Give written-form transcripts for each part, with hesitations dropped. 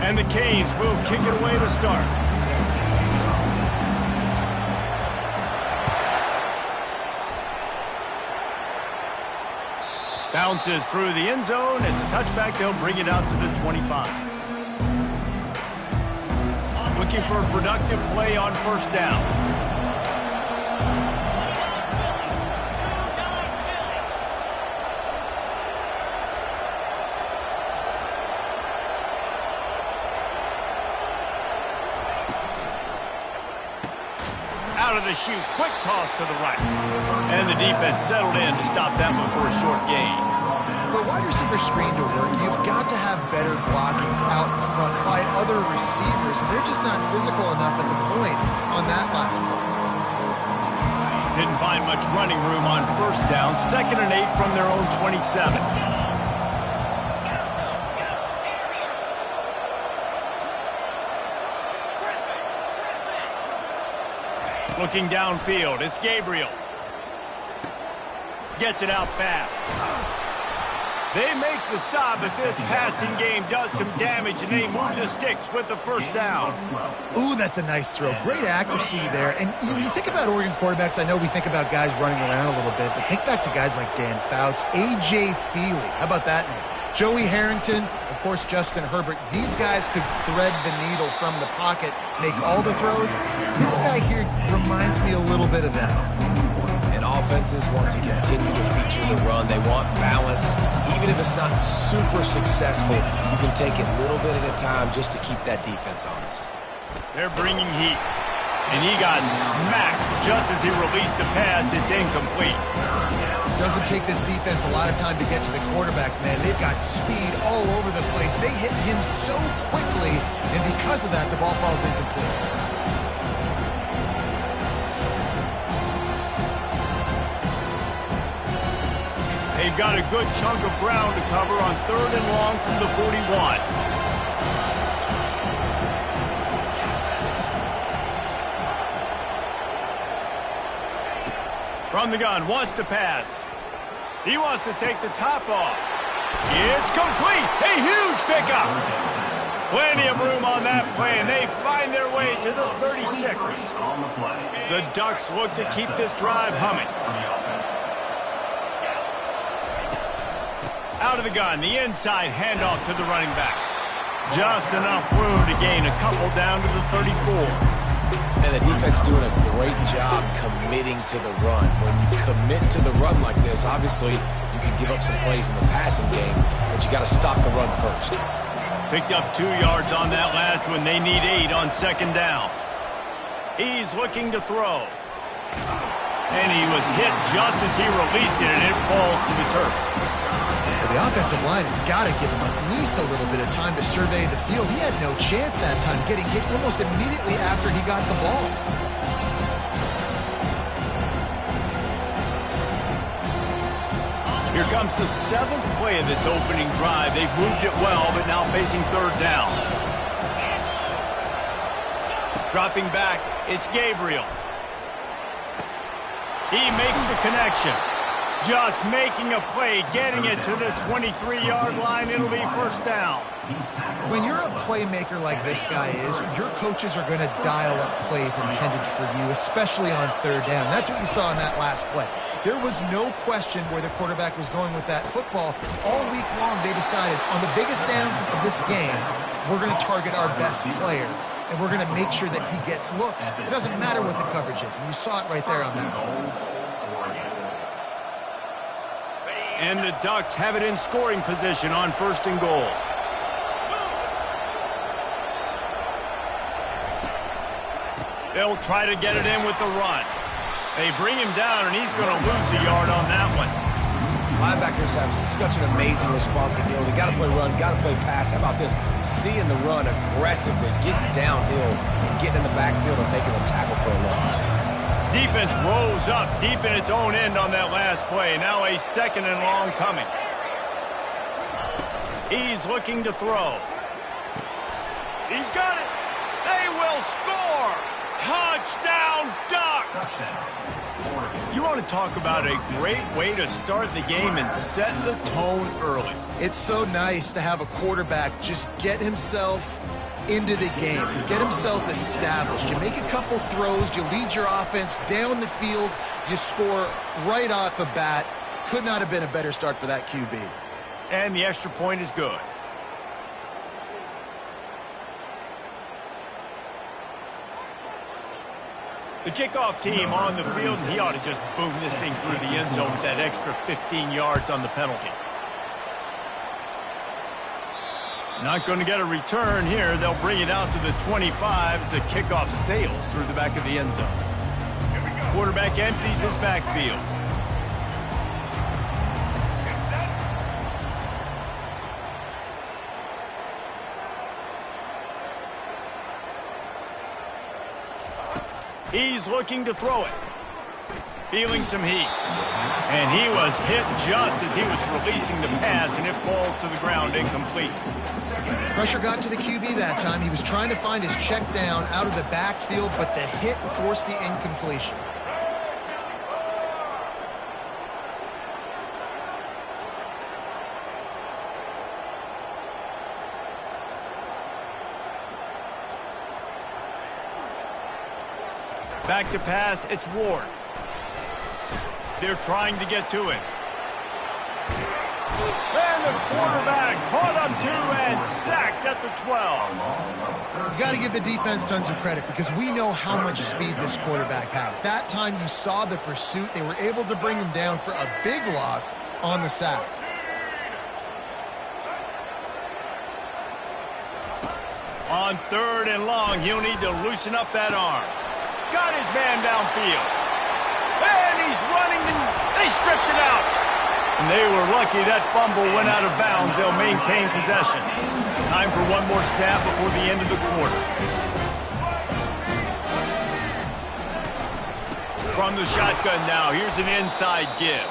And the Canes will kick it away to start. Bounces through the end zone. It's a touchback. They'll bring it out to the 25. Looking for a productive play on first down. Out of the chute, quick toss to the right. And the defense settled in to stop that one for a short gain. For a wide receiver screen to work, you've got to have better blocking out in front by other receivers. They're just not physical enough at the point on that last play. Didn't find much running room on first down. 2nd and 8 from their own 27. Looking downfield, it's Gabriel. Gets it out fast. They make the stop, but this passing game does some damage, and they move the sticks with the first down. Ooh, that's a nice throw. Great accuracy there. And when you think about Oregon quarterbacks, I know we think about guys running around a little bit, but think back to guys like Dan Fouts, A.J. Feely. How about that name? Joey Harrington, of course, Justin Herbert. These guys could thread the needle from the pocket, make all the throws. This guy here reminds me a little bit of that. And offenses want to continue to feature the run. They want balance. Even if it's not super successful, you can take it little bit at a time just to keep that defense honest. They're bringing heat. And he got smacked just as he released the pass. It's incomplete. Doesn't take this defense a lot of time to get to the quarterback, man. They've got speed all over the place. They hit him so quickly, and because of that, the ball falls incomplete. They've got a good chunk of ground to cover on 3rd and long from the 41. From the gun, wants to pass. He wants to take the top off. It's complete. A huge pickup. Plenty of room on that play, and they find their way to the 36. The Ducks look to keep this drive humming. Out of the gun, the inside handoff to the running back. Just enough room to gain a couple down to the 34. And the defense doing a great job committing to the run. When you commit to the run like this, obviously you can give up some plays in the passing game, but you got to stop the run first. Picked up 2 yards on that last one. They need 8 on 2nd down. He's looking to throw. And he was hit just as he released it, and it falls to the turf. The offensive line has got to give him at least a little bit of time to survey the field. He had no chance that time, getting hit almost immediately after he got the ball. Here comes the 7th play of this opening drive. They've moved it well, but now facing 3rd down. Dropping back, it's Gabriel. He makes the connection. Just making a play, getting it to the 23-yard line. It'll be 1st down. When you're a playmaker like this guy is, your coaches are going to dial up plays intended for you, especially on 3rd down. That's what you saw in that last play. There was no question where the quarterback was going with that football. All week long, they decided on the biggest downs of this game, we're going to target our best player, and we're going to make sure that he gets looks. It doesn't matter what the coverage is, and you saw it right there on that one. And the Ducks have it in scoring position on 1st and goal. They'll try to get it in with the run. They bring him down, and he's going to lose a yard on that one. Linebackers have such an amazing responsibility. Got to play run, got to play pass. How about this? Seeing the run aggressively, getting downhill, and getting in the backfield and making a tackle for a loss. Defense rose up deep in its own end on that last play. Now a 2nd and long coming. He's looking to throw. He's got it. They will score. Touchdown, Ducks. You want to talk about a great way to start the game and set the tone early. It's so nice to have a quarterback just get himself into the game, get himself established. You make a couple throws, you lead your offense down the field, you score right off the bat. Could not have been a better start for that QB. And the extra point is good. The kickoff team on the field, and he ought to just boom this thing through the end zone with that extra 15 yards on the penalty. Not going to get a return here. They'll bring it out to the 25 as the kickoff sails through the back of the end zone. Quarterback empties his backfield. He's looking to throw it. Feeling some heat. And he was hit just as he was releasing the pass, and it falls to the ground incomplete. Pressure got to the QB that time. He was trying to find his check down out of the backfield, but the hit forced the incompletion. Back to pass, it's Ward. They're trying to get to it. And the quarterback caught him too and sacked at the 12. You got to give the defense tons of credit because we know how much speed this quarterback has. That time you saw the pursuit. They were able to bring him down for a big loss on the sack. On 3rd and long, he'll need to loosen up that arm. Got his man downfield. And he's running, and they stripped it out. And they were lucky that fumble went out of bounds. They'll maintain possession. Time for one more snap before the end of the quarter. From the shotgun now, here's an inside give.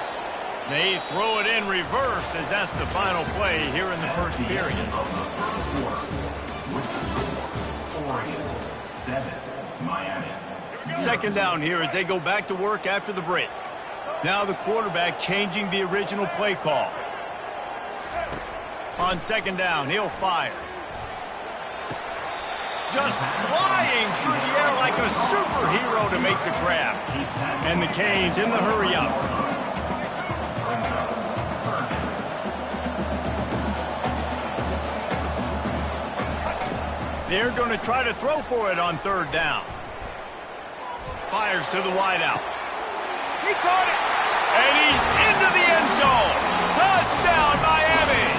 They throw it in reverse as that's the final play here in the first period. Oregon 7, Miami. Second down here as they go back to work after the break. Now the quarterback changing the original play call. On second down, he'll fire. Just flying through the air like a superhero to make the grab. And the Canes in the hurry-up. They're going to try to throw for it on 3rd down. Fires to the wideout. He caught it. And he's into the end zone. Touchdown, Miami.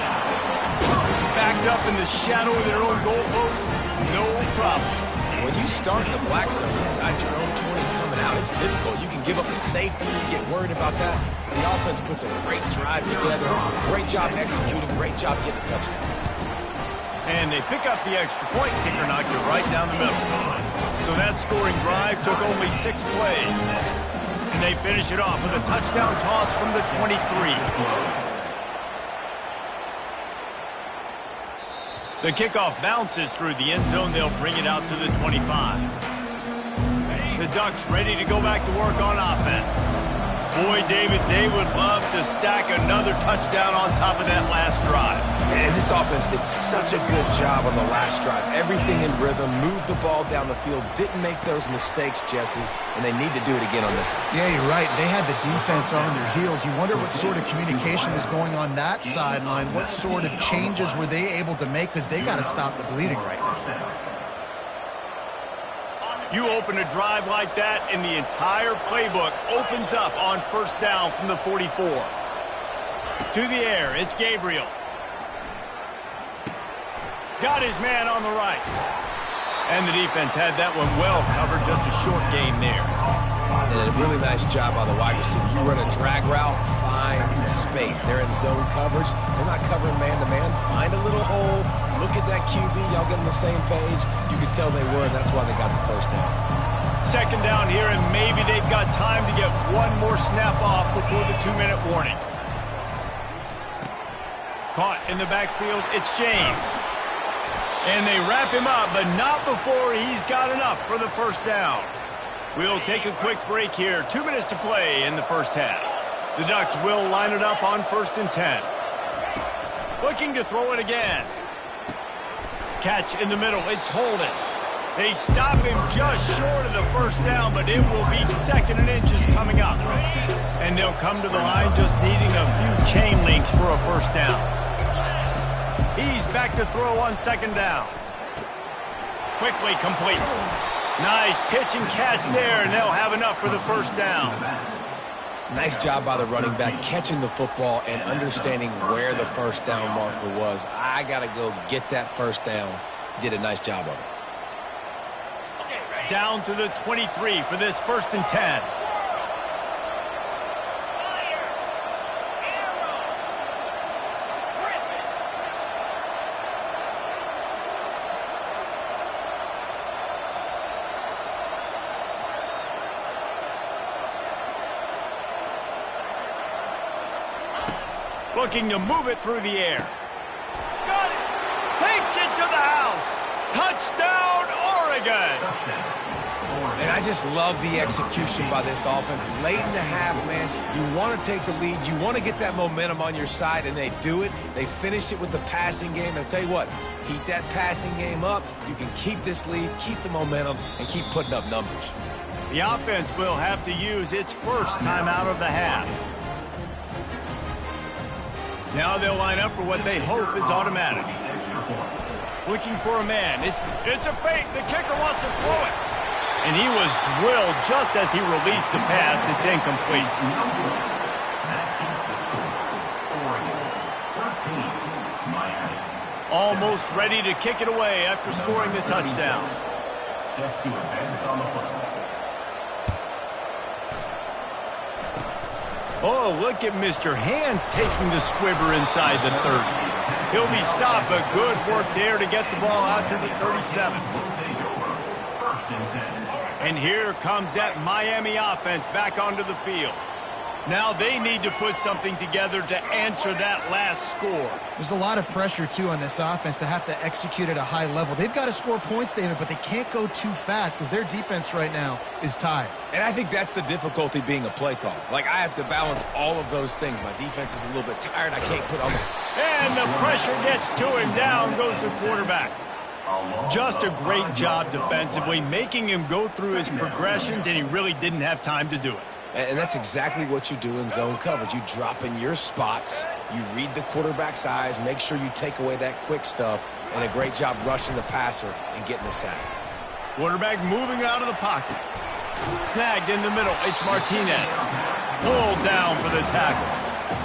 Backed up in the shadow of their own goalpost. No problem. When you start the black zone inside your own 20 coming out, it's difficult. You can give up the safety. You get worried about that. The offense puts a great drive together. Great job executing. Great job getting a touchdown. And they pick up the extra point. Kicker knocked it right down the middle. So that scoring drive took only 6 plays. And they finish it off with a touchdown toss from the 23. The kickoff bounces through the end zone. They'll bring it out to the 25. The Ducks ready to go back to work on offense. Boy, David, they would love to stack another touchdown on top of that last drive. And this offense did such a good job on the last drive. Everything in rhythm, moved the ball down the field, didn't make those mistakes, Jesse, and they need to do it again on this one. Yeah, you're right. They had the defense on their heels. You wonder what sort of communication was going on that sideline. What sort of changes were they able to make because they got to stop the bleeding right now. You open a drive like that, and the entire playbook opens up on 1st down from the 44. To the air, it's Gabriel. Got his man on the right. And the defense had that one well covered, just a short gain there. And a really nice job by the wide receiver. You run a drag route, find space. They're in zone coverage. They're not covering man-to-man. Find a little hole. Look at that QB. Y'all get on the same page. You could tell they were, and that's why they got the 1st down. Second down here, and maybe they've got time to get one more snap off before the 2-minute warning. Caught in the backfield, it's James. And they wrap him up, but not before he's got enough for the 1st down. We'll take a quick break here. 2 minutes to play in the first half. The Ducks will line it up on 1st and 10. Looking to throw it again. Catch in the middle. It's Holden. They stop him just short of the first down, but it will be 2nd and inches coming up. And they'll come to the line just needing a few chain links for a first down. He's back to throw on 2nd down. Quickly complete. Nice pitch and catch there, and they'll have enough for the first down. Nice job by the running back catching the football and understanding where the first down marker was. I got to go get that first down. He did a nice job of it. Down to the 23 for this 1st and 10. Looking to move it through the air. Got it. Takes it to the house. Touchdown, Oregon. And I just love the execution by this offense. Late in the half, man, you want to take the lead. You want to get that momentum on your side, and they do it. They finish it with the passing game. And I'll tell you what, keep that passing game up. You can keep this lead, keep the momentum, and keep putting up numbers. The offense will have to use its first timeout of the half. Now they'll line up for what they hope is automatic. Looking for a man. It's a fake. The kicker wants to throw it. And he was drilled just as he released the pass. It's incomplete. Almost ready to kick it away after scoring the touchdown. Set to advance on the football. Oh, look at Mr. Hands taking the squibber inside the 30. He'll be stopped, but good work there to get the ball out to the 37. And here comes that Miami offense back onto the field. Now they need to put something together to answer that last score. There's a lot of pressure, too, on this offense to have to execute at a high level. They've got to score points, David, but they can't go too fast because their defense right now is tired. And I think that's the difficulty being a play caller. Like, I have to balance all of those things. My defense is a little bit tired. I can't put on the... And the pressure gets to him. Down goes the quarterback. Just a great job defensively, making him go through his progressions, and he really didn't have time to do it. And that's exactly what you do in zone coverage. You drop in your spots, you read the quarterback's eyes, make sure you take away that quick stuff, and a great job rushing the passer and getting the sack. Quarterback moving out of the pocket. Snagged in the middle. It's Martinez. Pulled down for the tackle.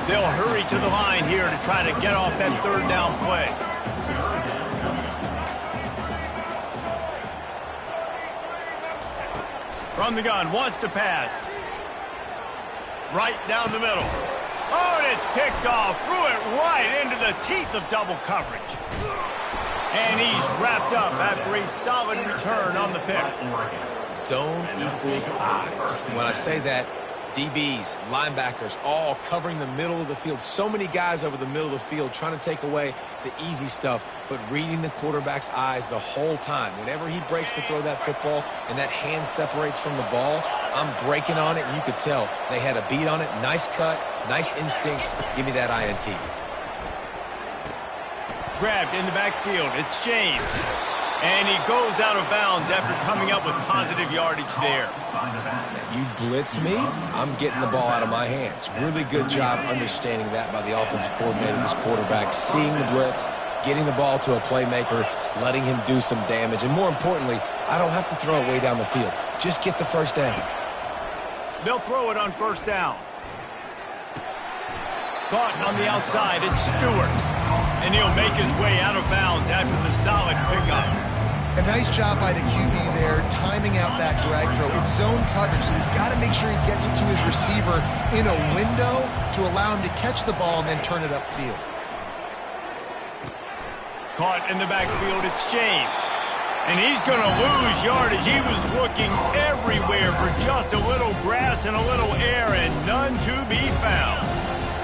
They'll hurry to the line here to try to get off that 3rd down play. From the gun, wants to pass. Right down the middle. Oh, and it's picked off. Threw it right into the teeth of double coverage. And he's wrapped up after a solid return on the pick. Zone equals eyes. When I say that, DBs, linebackers, all covering the middle of the field. So many guys over the middle of the field trying to take away the easy stuff, but reading the quarterback's eyes the whole time. Whenever he breaks to throw that football and that hand separates from the ball, I'm breaking on it, and you could tell they had a beat on it. Nice cut, nice instincts. Give me that INT. Grabbed in the backfield. It's James. And he goes out of bounds after coming up with positive yardage there. You blitz me, I'm getting the ball out of my hands. Really good job understanding that by the offensive coordinator, this quarterback, seeing the blitz, getting the ball to a playmaker, letting him do some damage. And more importantly, I don't have to throw it way down the field. Just get the first down. They'll throw it on 1st down. Caught on the outside, it's Stewart. And he'll make his way out of bounds after the solid pickup. A nice job by the QB there, timing out that drag throw. It's zone coverage, so he's got to make sure he gets it to his receiver in a window to allow him to catch the ball and then turn it upfield. Caught in the backfield, it's James. And he's going to lose yardage. He was looking everywhere for just a little grass and a little air, and none to be found.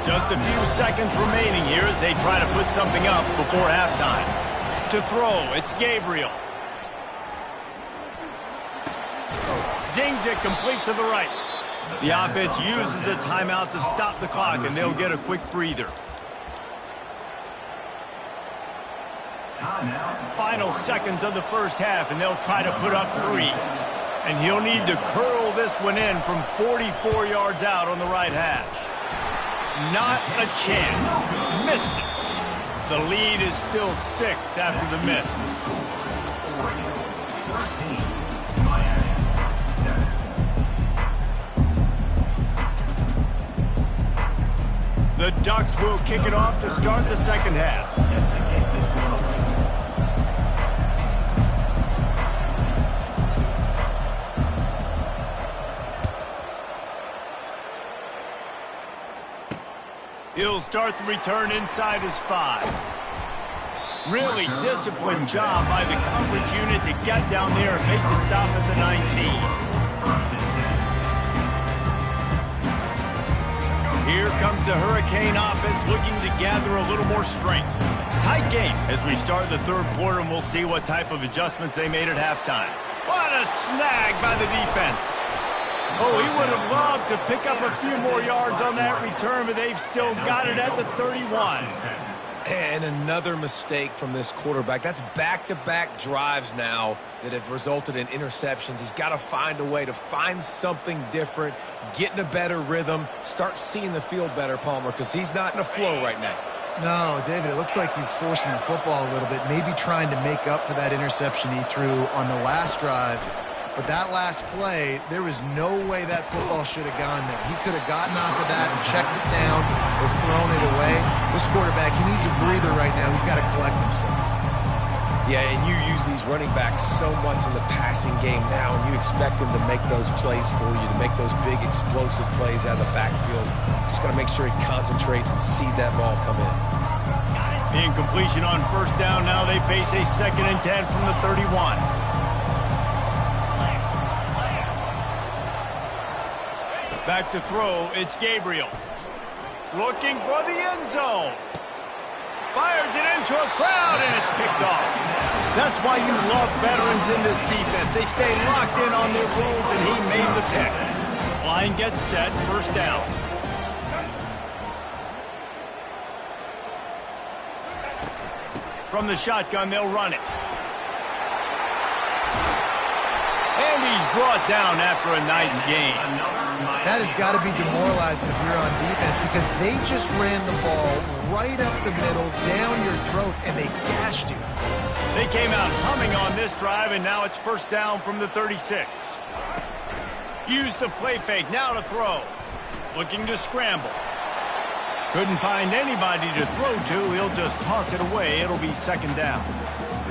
Just a few seconds remaining here as they try to put something up before halftime. To throw, it's Gabriel. Zings it complete to the right. The offense uses a timeout to stop the clock, and they'll get a quick breather. Final seconds of the first half, and they'll try to put up 3. And he'll need to curl this one in from 44 yards out on the right hash. Not a chance. Missed it. The lead is still 6 after the miss. The Ducks will kick it off to start the second half. He'll start the return inside his 5. Really disciplined job by the coverage unit to get down there and make the stop at the 19. Here comes the Hurricane offense looking to gather a little more strength. Tight game as we start the third quarter, and we'll see what type of adjustments they made at halftime. What a snag by the defense. Oh, he would have loved to pick up a few more yards on that return, but they've still got it at the 31. And another mistake from this quarterback. That's back-to-back drives now that have resulted in interceptions. He's got to find a way to find something different, get in a better rhythm, start seeing the field better, Palmer, because he's not in a flow right now. No, David, it looks like he's forcing the football a little bit, maybe trying to make up for that interception he threw on the last drive. But that last play, there was no way that football should have gone there. He could have gotten onto that and checked it down or thrown it away. This quarterback, he needs a breather right now. He's got to collect himself. Yeah, and you use these running backs so much in the passing game now, and you expect them to make those plays for you, to make those big explosive plays out of the backfield. Just got to make sure he concentrates and see that ball come in. The incompletion on first down. Now they face a 2nd and 10 from the 31. Back to throw, it's Gabriel. Looking for the end zone. Fires it into a crowd, and it's picked off. That's why you love veterans in this defense. They stay locked in on their roles, and he made the pick. Line gets set, first down. From the shotgun, they'll run it. And he's brought down after a nice gain. That has got to be demoralizing if you're on defense, because they just ran the ball right up the middle, down your throats, and they gashed you. They came out humming on this drive, and now it's first down from the 36. Use the play fake, now to throw. Looking to scramble. Couldn't find anybody to throw to. He'll just toss it away. It'll be second down.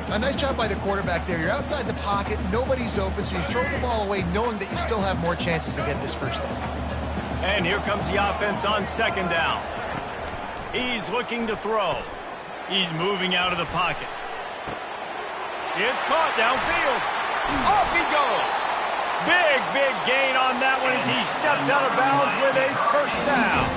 A nice job by the quarterback there. You're outside the pocket, nobody's open, so you throw the ball away knowing that you still have more chances to get this first down. And here comes the offense on second down. He's looking to throw. He's moving out of the pocket. It's caught downfield. Off he goes. Big gain on that one as he steps out of bounds with a first down.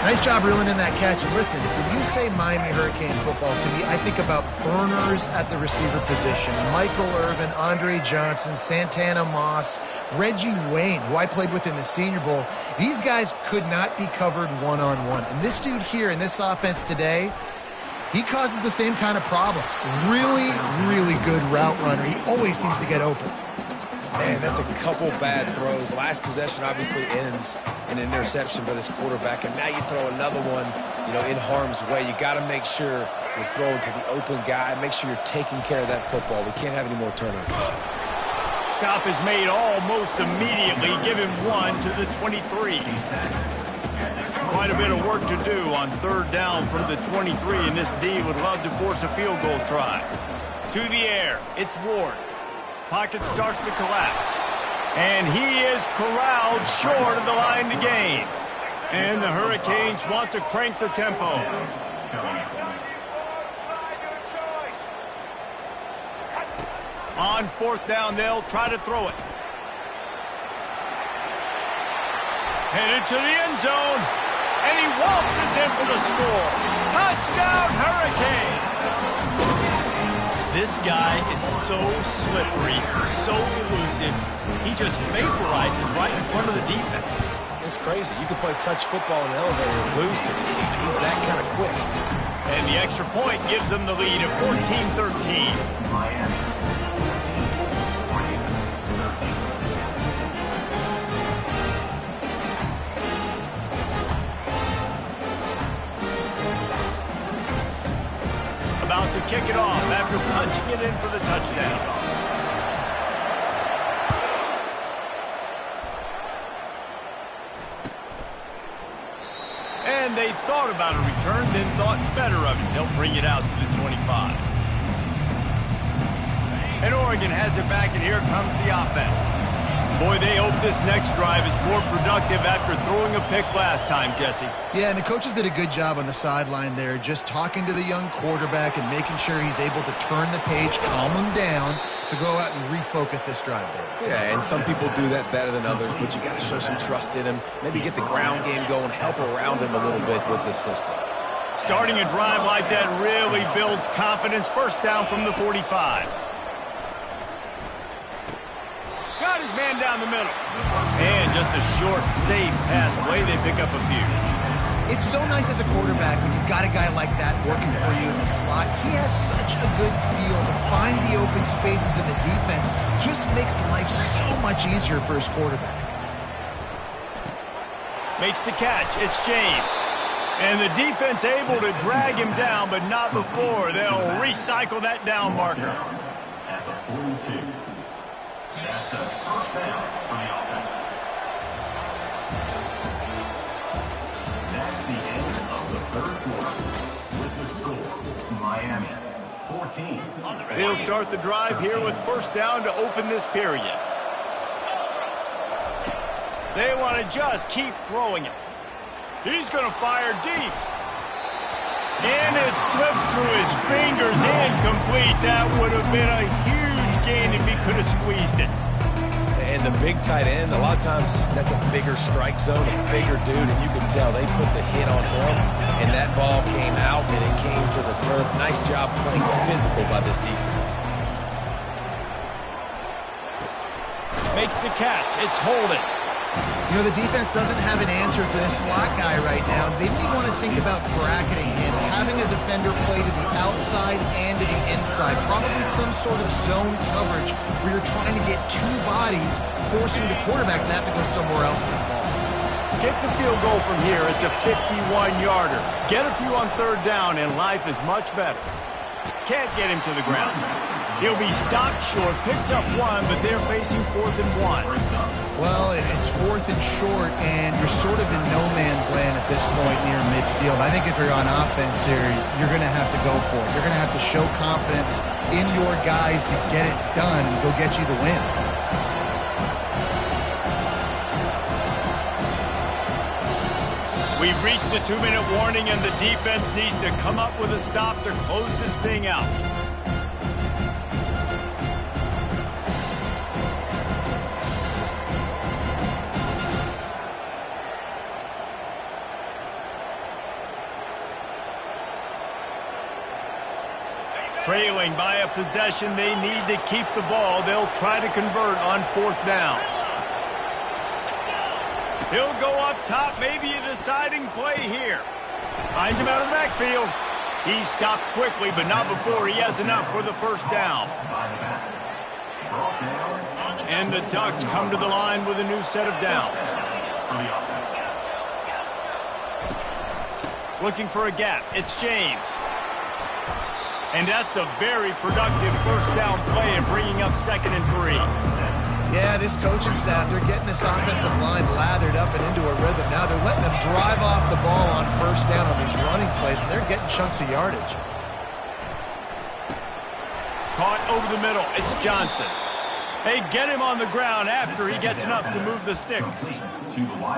Nice job reeling in that catch. And listen, when you say Miami Hurricane football, to me, I think about burners at the receiver position. Michael Irvin, Andre Johnson, Santana Moss, Reggie Wayne, who I played with in the Senior Bowl. These guys could not be covered one-on-one. And this dude here in this offense today, he causes the same kind of problems. Really good route runner. He always seems to get open. Man, that's a couple bad throws. Last possession obviously ends in an interception by this quarterback, and now you throw another one, in harm's way. You got to make sure you're throwing to the open guy. Make sure you're taking care of that football. We can't have any more turnovers. Stop is made almost immediately. Give him 1 to the 23. Quite a bit of work to do on third down from the 23, and this D would love to force a field goal try. To the air, it's Ward. Pocket starts to collapse. And he is corralled short of the line to gain. And the Hurricanes want to crank the tempo. On fourth down, they'll try to throw it. Headed to the end zone. And he waltzes in for the score. Touchdown, Hurricane! This guy is so slippery, so elusive. He just vaporizes right in front of the defense. It's crazy. You can play touch football in the elevator and lose to this guy. He's that kind of quick. And the extra point gives them the lead of 14-13. Miami. About to kick it off after punching it in for the touchdown. And they thought about a return, then thought better of it. They'll bring it out to the 25. And Oregon has it back, and here comes the offense. Boy, they hope this next drive is more productive after throwing a pick last time, Jesse. Yeah, and the coaches did a good job on the sideline there, just talking to the young quarterback and making sure he's able to turn the page, calm him down, to go out and refocus this drive there. Yeah, and some people do that better than others, but you got to show some trust in him. Maybe get the ground game going, help around him a little bit with the system. Starting a drive like that really builds confidence. First down from the 45. Got his man down the middle. And just a short, safe pass play. They pick up a few. It's so nice as a quarterback when you've got a guy like that working for you in the slot. He has such a good feel to find the open spaces in the defense. Just makes life so much easier for his quarterback. Makes the catch. It's James. And the defense able to drag him down, but not before. They'll recycle that down marker. At the 42. That's a first down for the offense. That's the end of the third quarter. With the score, Miami 14. They'll start the drive here with first down to open this period. They want to just keep throwing it. He's going to fire deep. And it slips through his fingers, incomplete. That would have been a huge gain if he could have squeezed it. And the big tight end, a lot of times that's a bigger strike zone, a bigger dude, and you can tell they put the hit on him, and that ball came out, and it came to the turf. Nice job playing physical by this defense. Makes the catch. It's Holden. You know, the defense doesn't have an answer for this slot guy right now. They may want to think about bracketing him, having a defender play to the outside and to the inside. Probably some sort of zone coverage where you're trying to get two bodies, forcing the quarterback to have to go somewhere else with the ball. Get the field goal from here. It's a 51-yarder. Get a few on third down, and life is much better. Can't get him to the ground. He'll be stopped short, picks up one, but they're facing 4th and 1. Well, it's 4th and short, and you're sort of in no man's land at this point near midfield. I think if you're on offense here, you're going to have to go for it. You're going to have to show confidence in your guys to get it done and go get you the win. We've reached the 2-minute warning, and the defense needs to come up with a stop to close this thing out. Trailing by a possession, they need to keep the ball. They'll try to convert on 4th down. He'll go up top, maybe a deciding play here. Finds him out of the backfield. He's stopped quickly, but not before he has enough for the first down. And the Ducks come to the line with a new set of downs. Looking for a gap. It's James. And that's a very productive first down play and bringing up 2nd and 3. Yeah, this coaching staff, they're getting this offensive line lathered up and into a rhythm. Now they're letting them drive off the ball on first down on these running plays, and they're getting chunks of yardage. Caught over the middle. It's Johnson. They get him on the ground after he gets enough to move the sticks.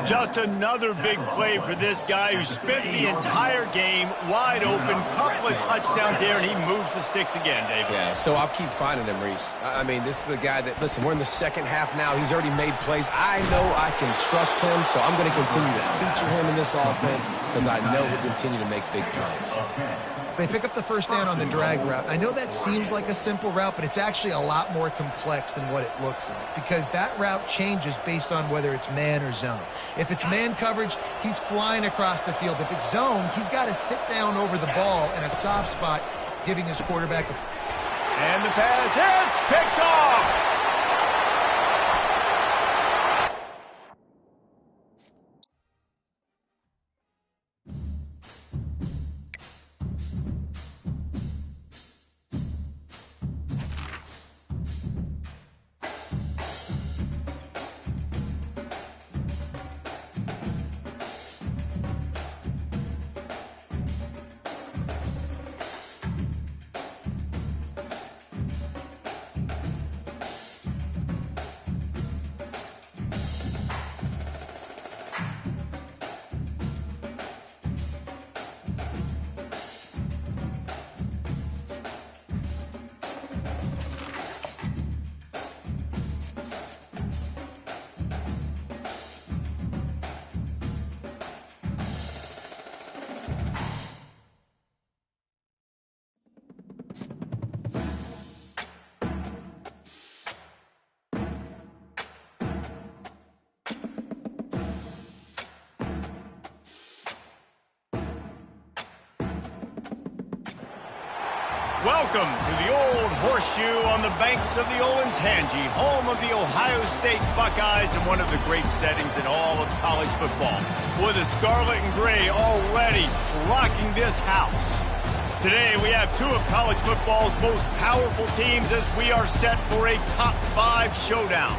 Just another big play for this guy who spent the entire game wide open. Couple of touchdowns there, and he moves the sticks again, David. Yeah, so I'll keep finding him, Reese. I mean, this is a guy that, listen, we're in the second half now. He's already made plays. I know I can trust him, so I'm going to continue to feature him in this offense because I know he'll continue to make big plays. They pick up the first down on the drag route. I know that seems like a simple route, but it's actually a lot more complex than what it looks like because that route changes based on whether it's man or zone. If it's man coverage, he's flying across the field. If it's zone, he's got to sit down over the ball in a soft spot, giving his quarterback a... And the pass hits, picked off. Welcome to the Old Horseshoe on the banks of the Olentangy, home of the Ohio State Buckeyes and one of the great settings in all of college football, with the scarlet and gray already rocking this house. Today we have two of college football's most powerful teams as we are set for a top 5 showdown.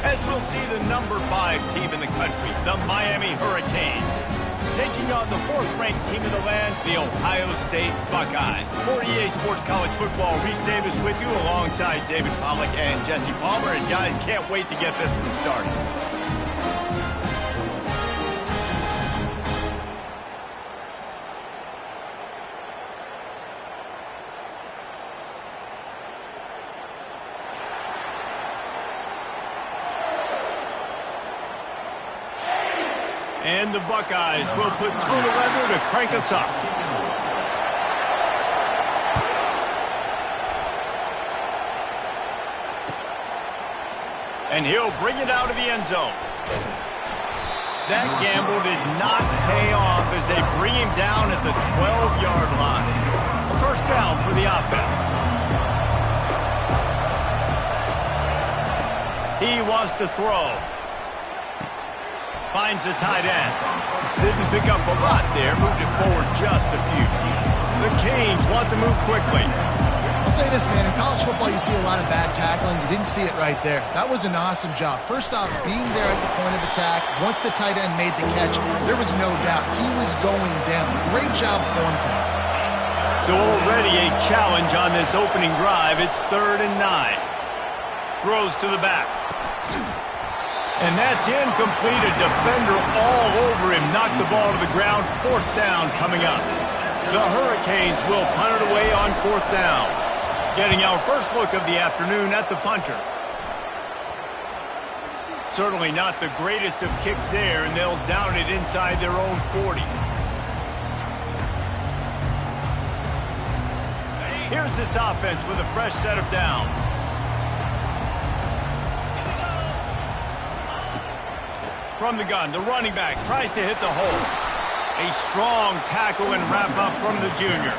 As we'll see the number 5 team in the country, the Miami Hurricanes, taking on the 4th-ranked team in the land, the Ohio State Buckeyes. For EA Sports College Football, Reese Davis with you alongside David Pollack and Jesse Palmer. And guys, can't wait to get this one started. And the Buckeyes will put toe to leather to crank us up. And he'll bring it out of the end zone. That gamble did not pay off as they bring him down at the 12-yard line. A first down for the offense. He wants to throw. Finds the tight end. Didn't pick up a lot there. Moved it forward just a few. The Canes want to move quickly. I'll say this, man. In college football, you see a lot of bad tackling. You didn't see it right there. That was an awesome job. First off, being there at the point of attack. Once the tight end made the catch, there was no doubt he was going down. Great job form time. So already a challenge on this opening drive. It's 3rd and 9. Throws to the back. And that's incomplete. A defender all over him. Knocked the ball to the ground. 4th down coming up. The Hurricanes will punt it away on 4th down. Getting our first look of the afternoon at the punter. Certainly not the greatest of kicks there, and they'll down it inside their own 40. Here's this offense with a fresh set of downs. From the gun, the running back tries to hit the hole. A strong tackle and wrap up from the junior.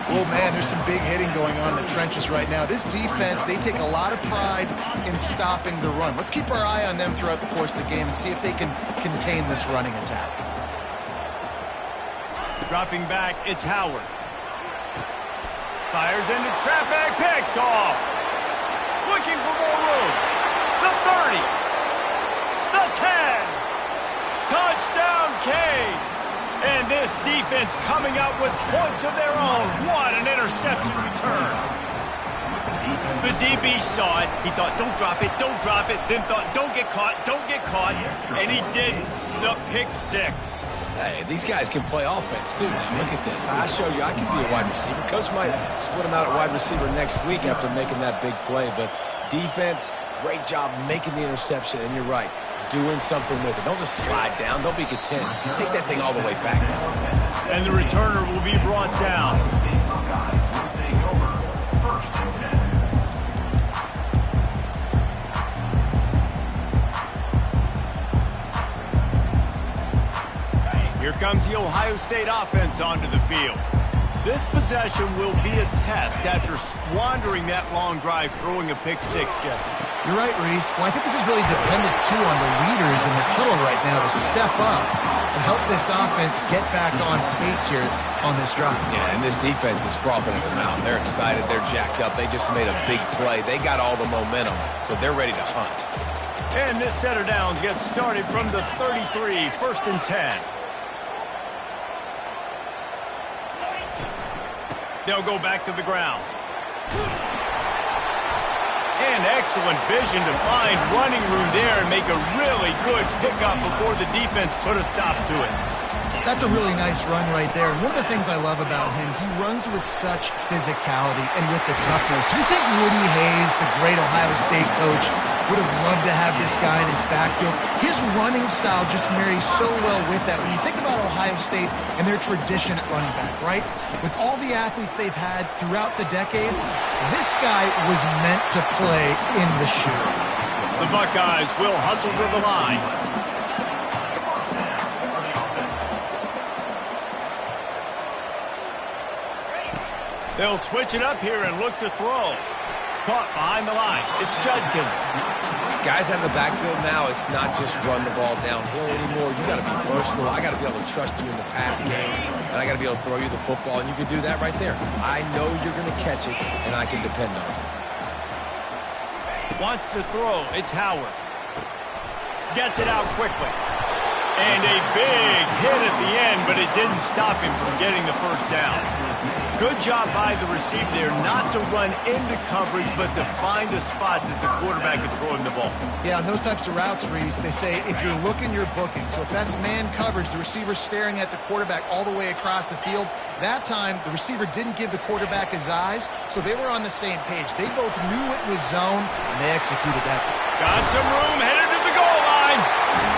Oh, man, there's some big hitting going on in the trenches right now. This defense, they take a lot of pride in stopping the run. Let's keep our eye on them throughout the course of the game and see if they can contain this running attack. Dropping back, it's Howard. Fires into traffic, picked off. Looking for more room. The 30. The 10. Touchdown, Canes. And this defense coming out with points of their own. What an interception return. The DB saw it. He thought, don't drop it, don't drop it. Then thought, don't get caught, don't get caught. And he didn't. The pick 6. Hey, these guys can play offense, too. Now, look at this. I showed you I can be a wide receiver. Coach might split him out at wide receiver next week after making that big play. But defense, great job making the interception. And you're right, doing something with it. Don't just slide down. Don't be content. Take that thing all the way back. And the returner will be brought down. comes the Ohio State offense onto the field. This possession will be a test after squandering that long drive throwing a pick six, Jesse. You're right, Reese. Well, I think this is really dependent, too, on the leaders in this huddle right now to step up and help this offense get back on pace here on this drive. Yeah, and this defense is frothing at the mouth. They're excited. They're jacked up. They just made a big play. They got all the momentum, so they're ready to hunt. And this set of downs gets started from the 33, 1st and 10. They'll go back to the ground. And excellent vision to find running room there and make a really good pickup before the defense put a stop to it. That's a really nice run right there. And one of the things I love about him, he runs with such physicality and with the toughness. Do you think Woody Hayes, the great Ohio State coach, would have loved to have this guy in his backfield? His running style just marries so well with that. When you think about Ohio State and their tradition at running back, right? With all the athletes they've had throughout the decades, this guy was meant to play in the shoe. The Buckeyes will hustle to the line. They'll switch it up here and look to throw. Caught behind the line. It's Judkins. Guys out of the backfield now, it's not just run the ball downhill anymore. You got to be versatile. I got to be able to trust you in the pass game, and I got to be able to throw you the football, and you can do that right there. I know you're going to catch it, and I can depend on it. Wants to throw. It's Howard. Gets it out quickly. And a big hit at the end, but it didn't stop him from getting the first down. Good job by the receiver there not to run into coverage, but to find a spot that the quarterback can throw him the ball. Yeah, on those types of routes, Reese, they say if you're looking, you're booking. So if that's man coverage, the receiver's staring at the quarterback all the way across the field. That time, the receiver didn't give the quarterback his eyes, so they were on the same page. They both knew it was zone, and they executed that. Got some room, headed to the goal line.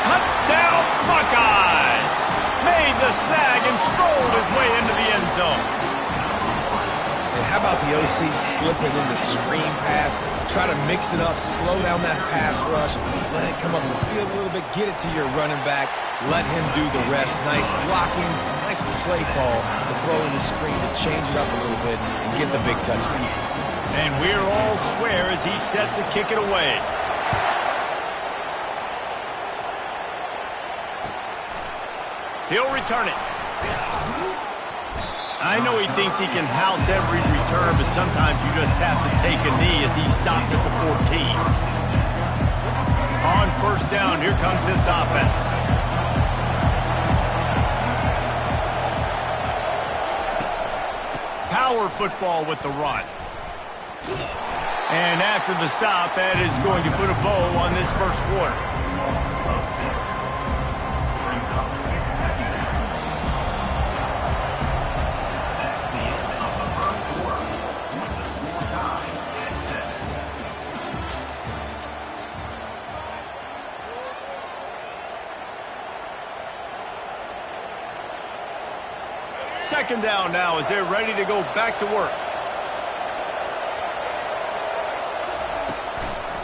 Touchdown, Buckeyes! Made the snag and strolled his way into the end zone. And how about the OC slipping in the screen pass? Try to mix it up, slow down that pass rush, let it come up the field a little bit, get it to your running back, let him do the rest. Nice blocking, nice play call to throw in the screen to change it up a little bit and get the big touchdown. And we're all square as he's set to kick it away. He'll return it. I know he thinks he can house every return, but sometimes you just have to take a knee as he stopped at the 14. On first down, here comes this offense. Power football with the run. And after the stop, that is going to put a bow on this first quarter. Second down now as they're ready to go back to work.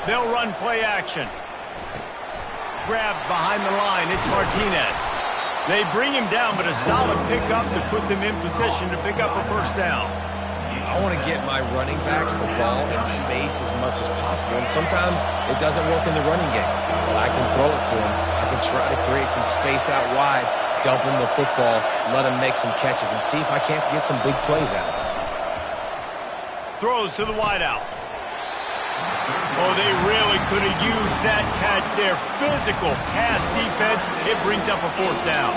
They'll run play action. Grabbed behind the line. It's Martinez. They bring him down, but a solid pickup to put them in position to pick up a first down. I want to get my running backs the ball in space as much as possible, and sometimes it doesn't work in the running game. But I can throw it to him. I can try to create some space out wide, dump him the football, let him make some catches, and see if I can't get some big plays out of him. Throws to the wideout. Oh, they really could have used that catch there. Physical pass defense. It brings up a fourth down.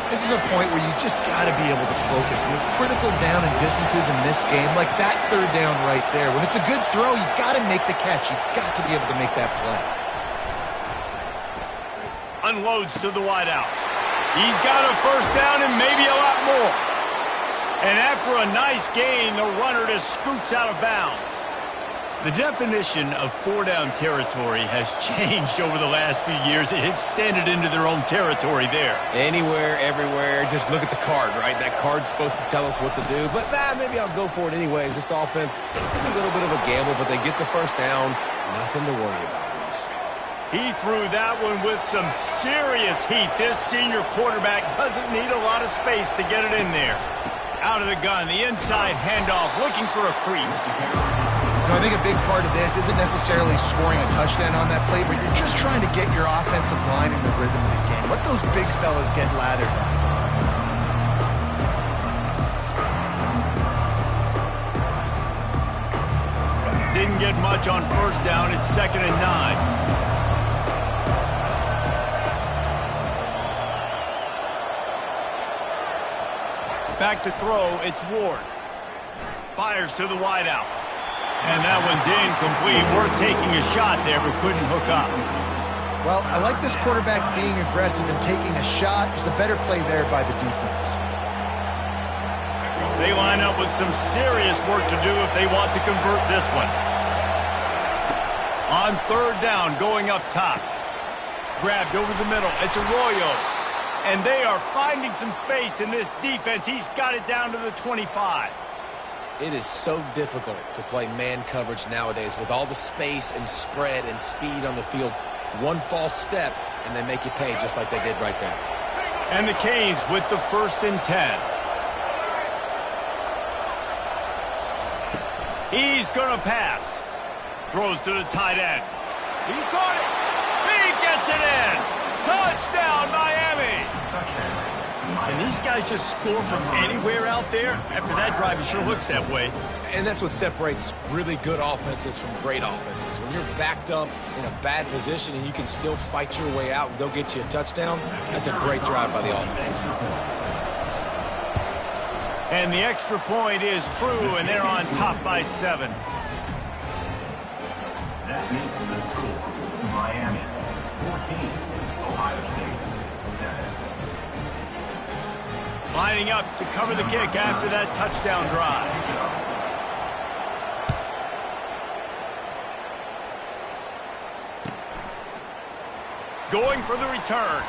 This is a point where you just got to be able to focus. And the critical down and distances in this game, like that third down right there, when it's a good throw, you got to make the catch. You got to be able to make that play. Unloads to the wideout. He's got a first down and maybe a lot more. And after a nice gain, the runner just scoots out of bounds. The definition of four-down territory has changed over the last few years. It extended into their own territory there. Anywhere, everywhere, just look at the card, right? That card's supposed to tell us what to do, but maybe I'll go for it anyways. This offense, a little bit of a gamble, but they get the first down. Nothing to worry about, Reese. He threw that one with some serious heat. This senior quarterback doesn't need a lot of space to get it in there. Out of the gun, the inside handoff, looking for a crease. I think a big part of this isn't necessarily scoring a touchdown on that play, but you're just trying to get your offensive line in the rhythm of the game. Let those big fellas get lathered up. Didn't get much on first down. It's 2nd and 9. Back to throw, it's Ward. Fires to the wideout. And that one's incomplete. Worth taking a shot there, but couldn't hook up. Well, I like this quarterback being aggressive and taking a shot. Just a better play there by the defense. They line up with some serious work to do if they want to convert this one. On 3rd down, going up top. Grabbed over the middle. It's Arroyo. And they are finding some space in this defense. He's got it down to the 25. It is so difficult to play man coverage nowadays with all the space and spread and speed on the field. One false step, and they make you pay just like they did right there. And the Canes with the 1st and 10. He's going to pass. Throws to the tight end. He caught it. He gets it in. Touchdown, Miami. Can these guys just score from anywhere out there? After that drive, it sure looks that way. And that's what separates really good offenses from great offenses. When you're backed up in a bad position and you can still fight your way out and they'll get you a touchdown, that's a great drive by the offense. And the extra point is true, and they're on top by 7. That makes the score Miami 14, Ohio State 7. Lining up to cover the kick after that touchdown drive. Going for the return.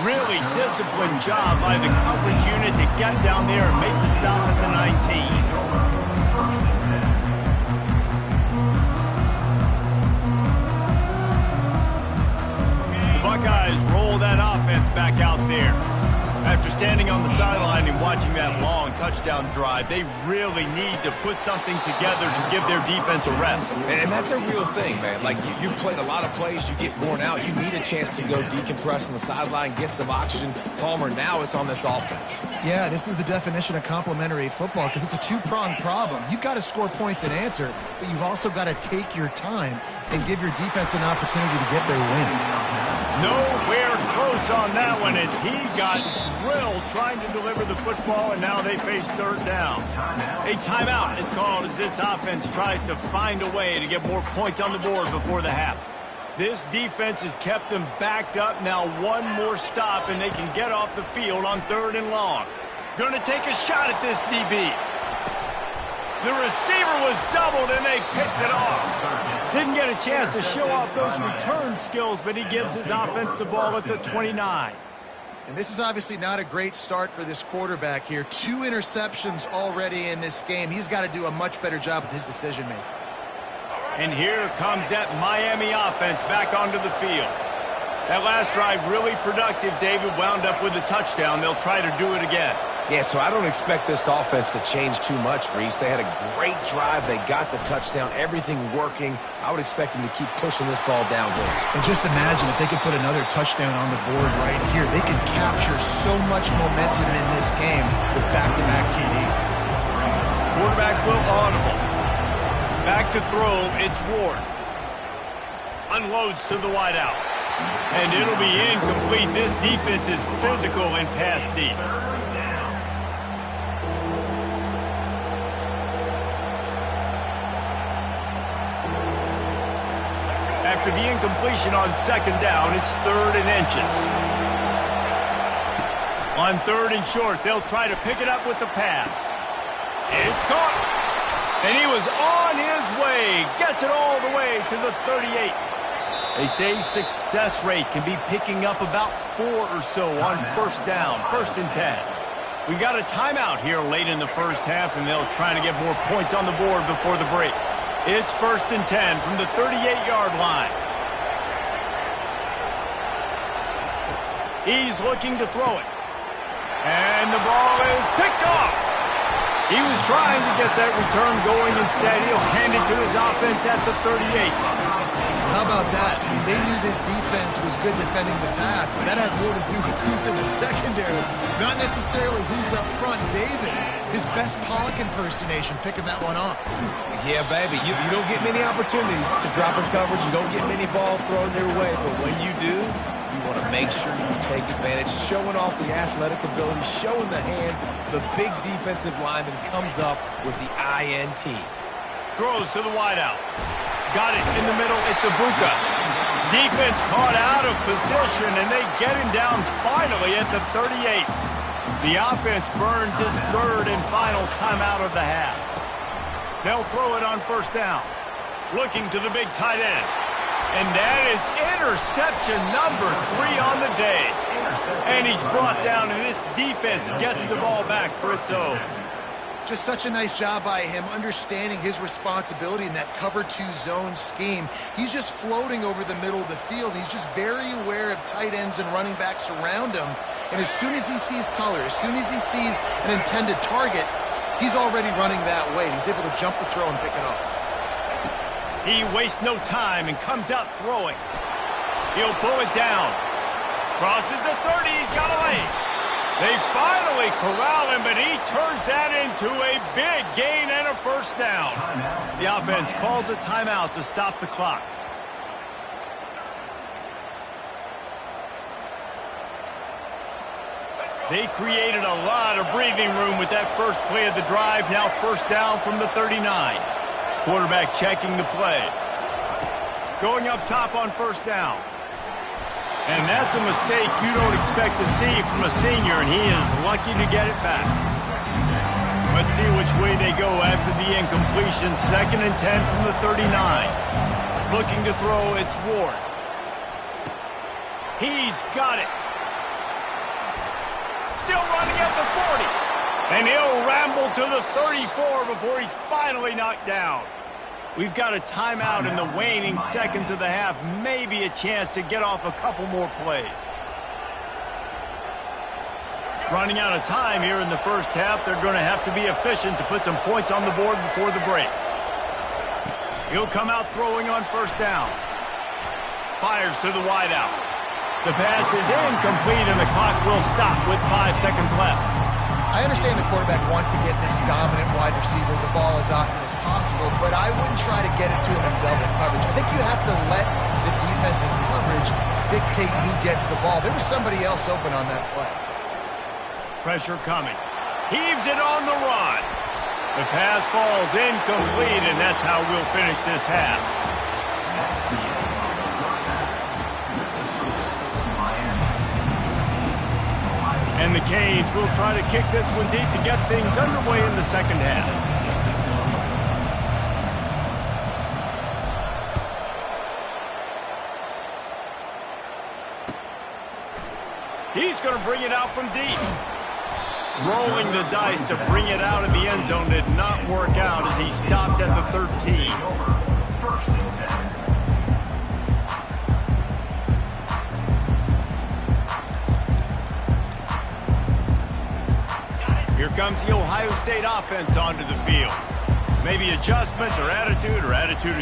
Really disciplined job by the coverage unit to get down there and make the stop at the 19. The Buckeyes roll that offense back out there. After standing on the sideline and watching that long touchdown drive, they really need to put something together to give their defense a rest. And that's a real thing, man. Like, you've played a lot of plays, you get worn out, you need a chance to go decompress on the sideline, get some oxygen. Palmer, now it's on this offense. Yeah, this is the definition of complementary football because it's a two-pronged problem. You've got to score points and answer, but you've also got to take your time and give your defense an opportunity to get their win. Nowhere close on that one as he got drilled trying to deliver the football, and now they face 3rd down. A timeout is called as this offense tries to find a way to get more points on the board before the half. This defense has kept them backed up. Now one more stop, and they can get off the field on 3rd and long. Going to take a shot at this DB. The receiver was doubled, and they picked it off. Didn't get a chance to show off those return skills, but he gives his offense the ball at the 29. And this is obviously not a great start for this quarterback here. 2 interceptions already in this game. He's got to do a much better job with his decision-making. And here comes that Miami offense back onto the field. That last drive really productive. David wound up with a touchdown. They'll try to do it again. Yeah, so I don't expect this offense to change too much, Reese. They had a great drive. They got the touchdown, everything working. I would expect them to keep pushing this ball downhill. And just imagine if they could put another touchdown on the board right here. They could capture so much momentum in this game with back-to-back TDs. Quarterback will audible. Back to throw, it's Ward. Unloads to the wideout. And it'll be incomplete. This defense is physical and pass deep. After the incompletion on 2nd down, it's 3rd and inches. On 3rd and short, they'll try to pick it up with the pass. It's caught. And he was on his way. Gets it all the way to the 38. They say success rate can be picking up about 4 or so on 1st down, 1st and 10. We got a timeout here late in the first half, and they'll try to get more points on the board before the break. It's 1st and 10 from the 38-yard line. He's looking to throw it. And the ball is picked off. He was trying to get that return going. Instead, he'll hand it to his offense at the 38. How about that? I mean, they knew this defense was good defending the pass, but that had more to do with who's in the secondary, not necessarily who's up front. David, his best Pollock impersonation, picking that one off. Yeah, baby, you don't get many opportunities to drop in coverage. You don't get many balls thrown your way, but when you do, you want to make sure you take advantage, showing off the athletic ability, showing the hands. The big defensive lineman comes up with the INT. Throws to the wideout. Got it in the middle. It's Ibuka. Defense caught out of position, and they get him down finally at the 38. The offense burns his third and final timeout of the half. They'll throw it on first down. Looking to the big tight end. And that is interception number 3 on the day. And he's brought down, and this defense gets the ball back for its own. Just such a nice job by him, understanding his responsibility in that cover 2 zone scheme. He's just floating over the middle of the field. He's just very aware of tight ends and running backs around him. And as soon as he sees color, as soon as he sees an intended target, he's already running that way. He's able to jump the throw and pick it up. He wastes no time and comes out throwing. He'll pull it down. Crosses the 30. He's got away. They finally corral him, but he turns that into a big gain and a first down. The offense calls a timeout to stop the clock. They created a lot of breathing room with that first play of the drive. Now first down from the 39. Quarterback checking the play. Going up top on first down. And that's a mistake you don't expect to see from a senior, and he is lucky to get it back. Let's see which way they go after the incompletion. 2nd and 10 from the 39. Looking to throw, it's Ward. He's got it. Still running at the 40. And he'll ramble to the 34 before he's finally knocked down. We've got a timeout in the waning seconds of the half. Maybe a chance to get off a couple more plays. Running out of time here in the first half. They're going to have to be efficient to put some points on the board before the break. He'll come out throwing on first down. Fires to the wideout. The pass is incomplete, and the clock will stop with 5 seconds left. I understand the quarterback wants to get this dominant wide receiver the ball as often as possible, but I wouldn't try to get it to him in double coverage. I think you have to let the defense's coverage dictate who gets the ball. There was somebody else open on that play. Pressure coming. Heaves it on the run. The pass falls incomplete, and that's how we'll finish this half. And the Canes will try to kick this one deep to get things underway in the second half. He's going to bring it out from deep. Rolling the dice to bring it out of the end zone did not work out as he stopped at the 13. Here comes the Ohio State offense onto the field. Maybe adjustments or attitude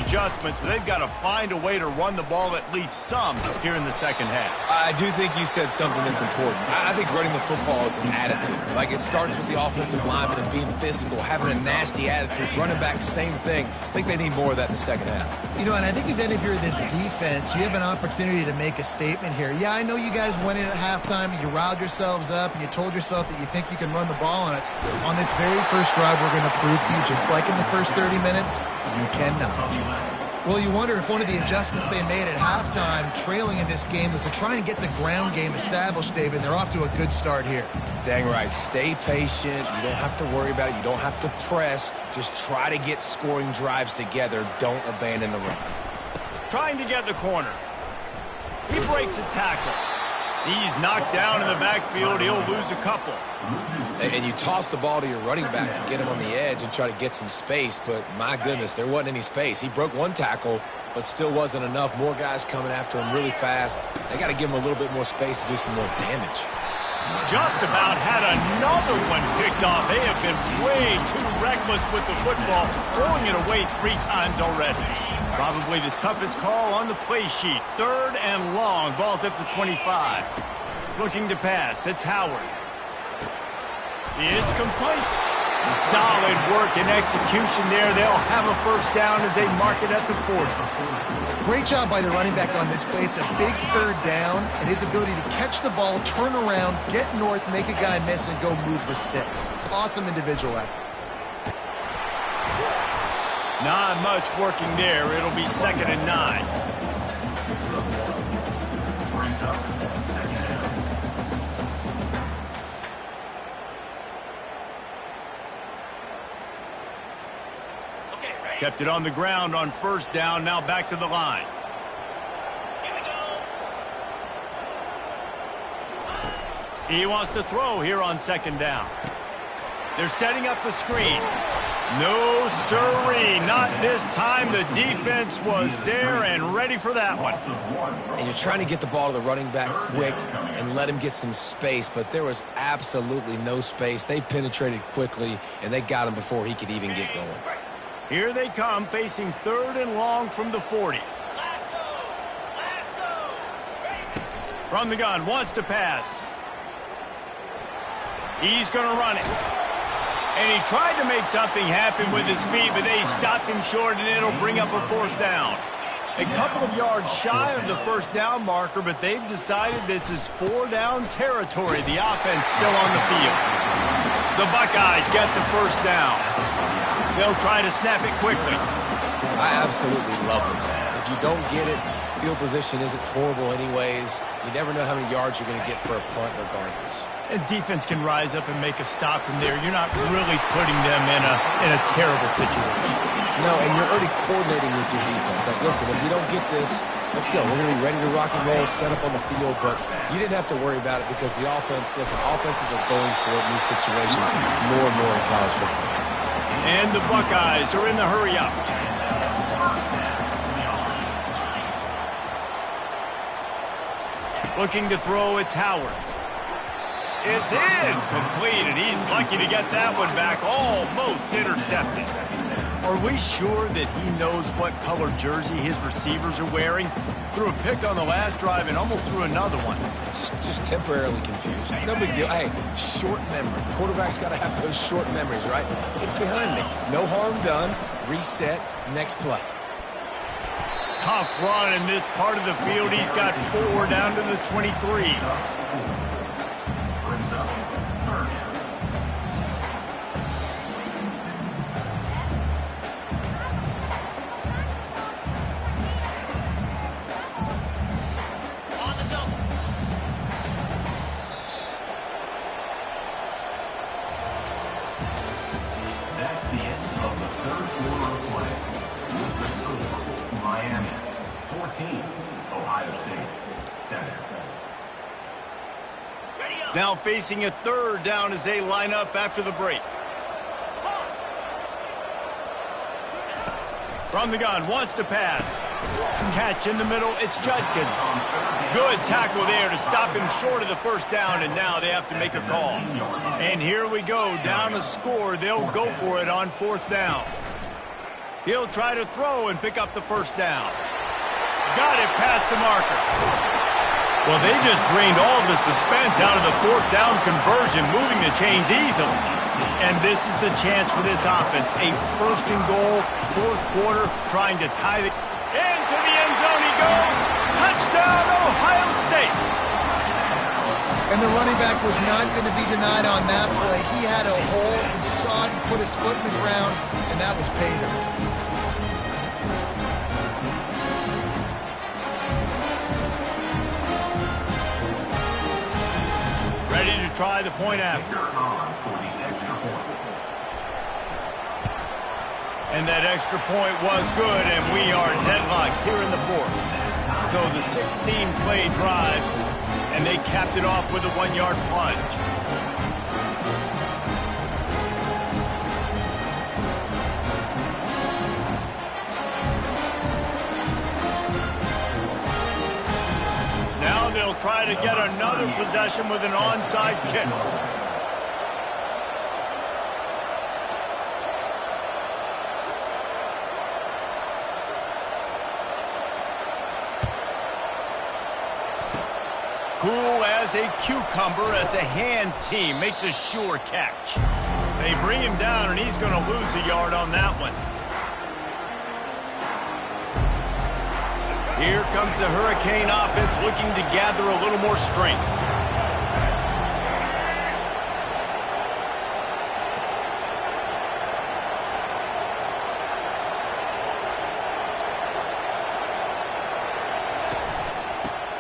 adjustments. They've got to find a way to run the ball at least some here in the second half. I do think you said something that's important. I think running the football is an attitude. Like, it starts with the offensive lineman and being physical, having a nasty attitude. Running back, same thing. I think they need more of that in the second half. You know, and I think even if you're this defense, you have an opportunity to make a statement here. Yeah, I know you guys went in at halftime and you riled yourselves up and you told yourself that you think you can run the ball on us. On this very first drive, we're going to prove to you, just like in the first 30 minutes, you cannot. Well, you wonder if one of the adjustments they made at halftime, trailing in this game, was to try and get the ground game established, David. They're off to a good start here. Dang right. Stay patient. You don't have to worry about it. You don't have to press. Just try to get scoring drives together. Don't abandon the run. Trying to get the corner. He breaks a tackle. He's knocked down in the backfield. He'll lose a couple. And you toss the ball to your running back to get him on the edge and try to get some space, but my goodness, there wasn't any space. He broke one tackle, but still wasn't enough. More guys coming after him really fast. They got to give him a little bit more space to do some more damage. Just about had another one picked off. They have been way too reckless with the football, throwing it away 3 times already. Probably the toughest call on the play sheet. 3rd and long. Ball's at the 25. Looking to pass. It's Howard. It's complete. Solid work and execution there. They'll have a first down as they mark it at the 40. Great job by the running back on this play. It's a big 3rd down, and his ability to catch the ball, turn around, get north, make a guy miss, and go move the sticks. Awesome individual effort. Not much working there. It'll be 2nd and 9. Kept it on the ground on 1st down. Now back to the line. He wants to throw here on 2nd down. They're setting up the screen. No, sirree, not this time. The defense was there and ready for that one. And you're trying to get the ball to the running back quick and let him get some space, but there was absolutely no space. They penetrated quickly, and they got him before he could even get going. Here they come, facing 3rd and long from the 40. From the gun, wants to pass. He's going to run it. And he tried to make something happen with his feet, but they stopped him short, and it'll bring up a 4th down. A couple of yards shy of the 1st down marker, but they've decided this is 4-down territory. The offense still on the field. The Buckeyes get the 1st down. They'll try to snap it quickly. I absolutely love them. If you don't get it, field position isn't horrible anyways. You never know how many yards you're going to get for a punt regardless. And defense can rise up and make a stop from there. You're not really putting them in a terrible situation. No, and you're already coordinating with your defense. Like, listen, if we don't get this, let's go. We're going to be ready to rock and roll, set up on the field, but you didn't have to worry about it because the offense, listen, offenses are going for it in these situations more and more in college football. And the Buckeyes are in the hurry up. Looking to throw, it's Howard. It's in, completed. He's lucky to get that one back, almost intercepted. Are we sure that he knows what color jersey his receivers are wearing? Threw a pick on the last drive and almost threw another one. Just temporarily confused. No big deal. Hey, short memory. Quarterback's got to have those short memories, right? It's behind me. No harm done. Reset. Next play. Tough run in this part of the field. He's got 4 down to the 23. That's the end of the 3rd quarter of play. With the score, Miami 14, Ohio State 7. Now facing a 3rd down as they line up after the break. From the gun, wants to pass. Catch in the middle, it's Judkins. Good tackle there to stop him short of the 1st down, and now they have to make a call. And here we go, down a score. They'll go for it on 4th down. He'll try to throw and pick up the 1st down. Got it past the marker. Well, they just drained all of the suspense out of the 4th down conversion, moving the chains easily. And this is the chance for this offense. A 1st and goal, 4th quarter, trying to tie the... Into the end zone he goes. Touchdown, Ohio State. And the running back was not going to be denied on that play. He had a hole, he saw it, he put his foot in the ground, and that was pay dirt. Ready to try the point after. And that extra point was good, and we are deadlocked here in the 4th. So the 16-play drive, and they capped it off with a 1-yard plunge. Now they'll try to get another possession with an onside kick. Cool as a cucumber as the hands team makes a sure catch. They bring him down, and he's going to lose a yard on that one. Here comes the Hurricane offense looking to gather a little more strength.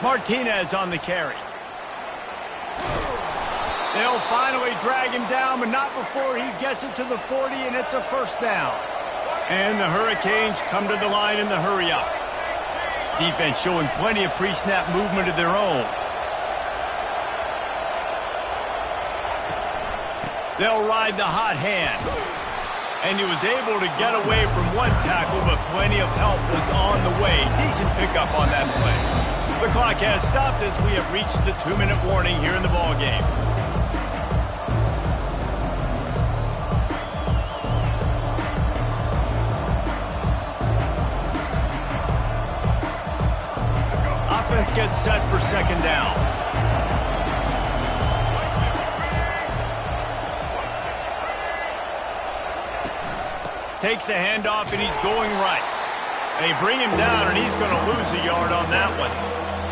Martinez on the carry. They'll finally drag him down, but not before he gets it to the 40, and it's a first down. And the Hurricanes come to the line in the hurry-up. Defense showing plenty of pre-snap movement of their own. They'll ride the hot hand. And he was able to get away from one tackle, but plenty of help was on the way. Decent pickup on that play. The clock has stopped as we have reached the 2-minute warning here in the ballgame. Offense gets set for second down. Takes the handoff, and he's going right. They bring him down, and he's going to lose a yard on that one.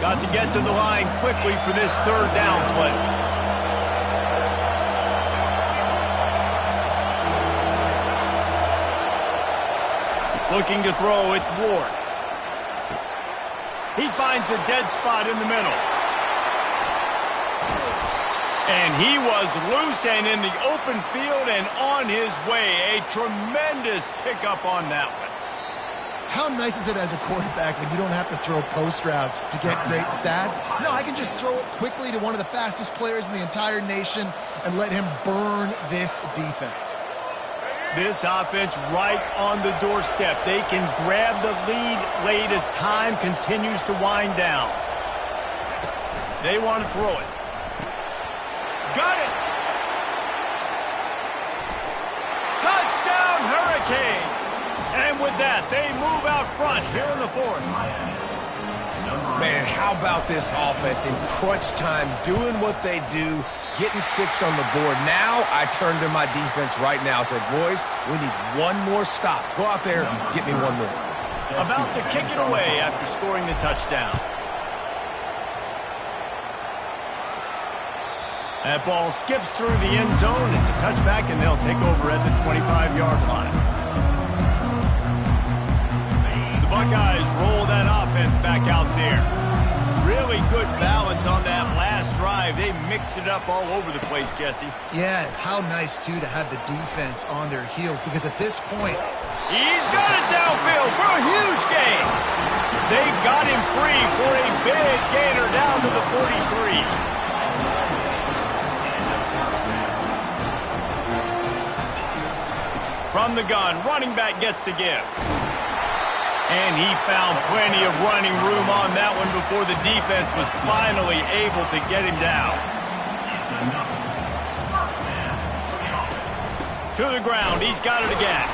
Got to get to the line quickly for this third down play. Looking to throw, it's Ward. He finds a dead spot in the middle. And he was loose and in the open field and on his way. A tremendous pickup on that one. How nice is it as a quarterback when you don't have to throw post routes to get great stats? No, I can just throw it quickly to one of the fastest players in the entire nation and let him burn this defense. This offense right on the doorstep. They can grab the lead late as time continues to wind down. They want to throw it. Got it! Touchdown, Hurricanes! And with that, they move out front here in the fourth. Man, how about this offense in crunch time, doing what they do, getting 6 on the board. Now I turn to my defense right now. I said, boys, we need one more stop. Go out there, get me one more. About to kick it away after scoring the touchdown. That ball skips through the end zone. It's a touchback, and they'll take over at the 25-yard line. The Buckeyes roll that offense back out there. Really good balance on that last drive. They mixed it up all over the place, Jesse. Yeah, how nice, too, to have the defense on their heels, because at this point, he's got it downfield for a huge gain. They got him free for a big gainer down to the 43. From the gun, running back gets to give. And he found plenty of running room on that one before the defense was finally able to get him down. To the ground, he's got it again.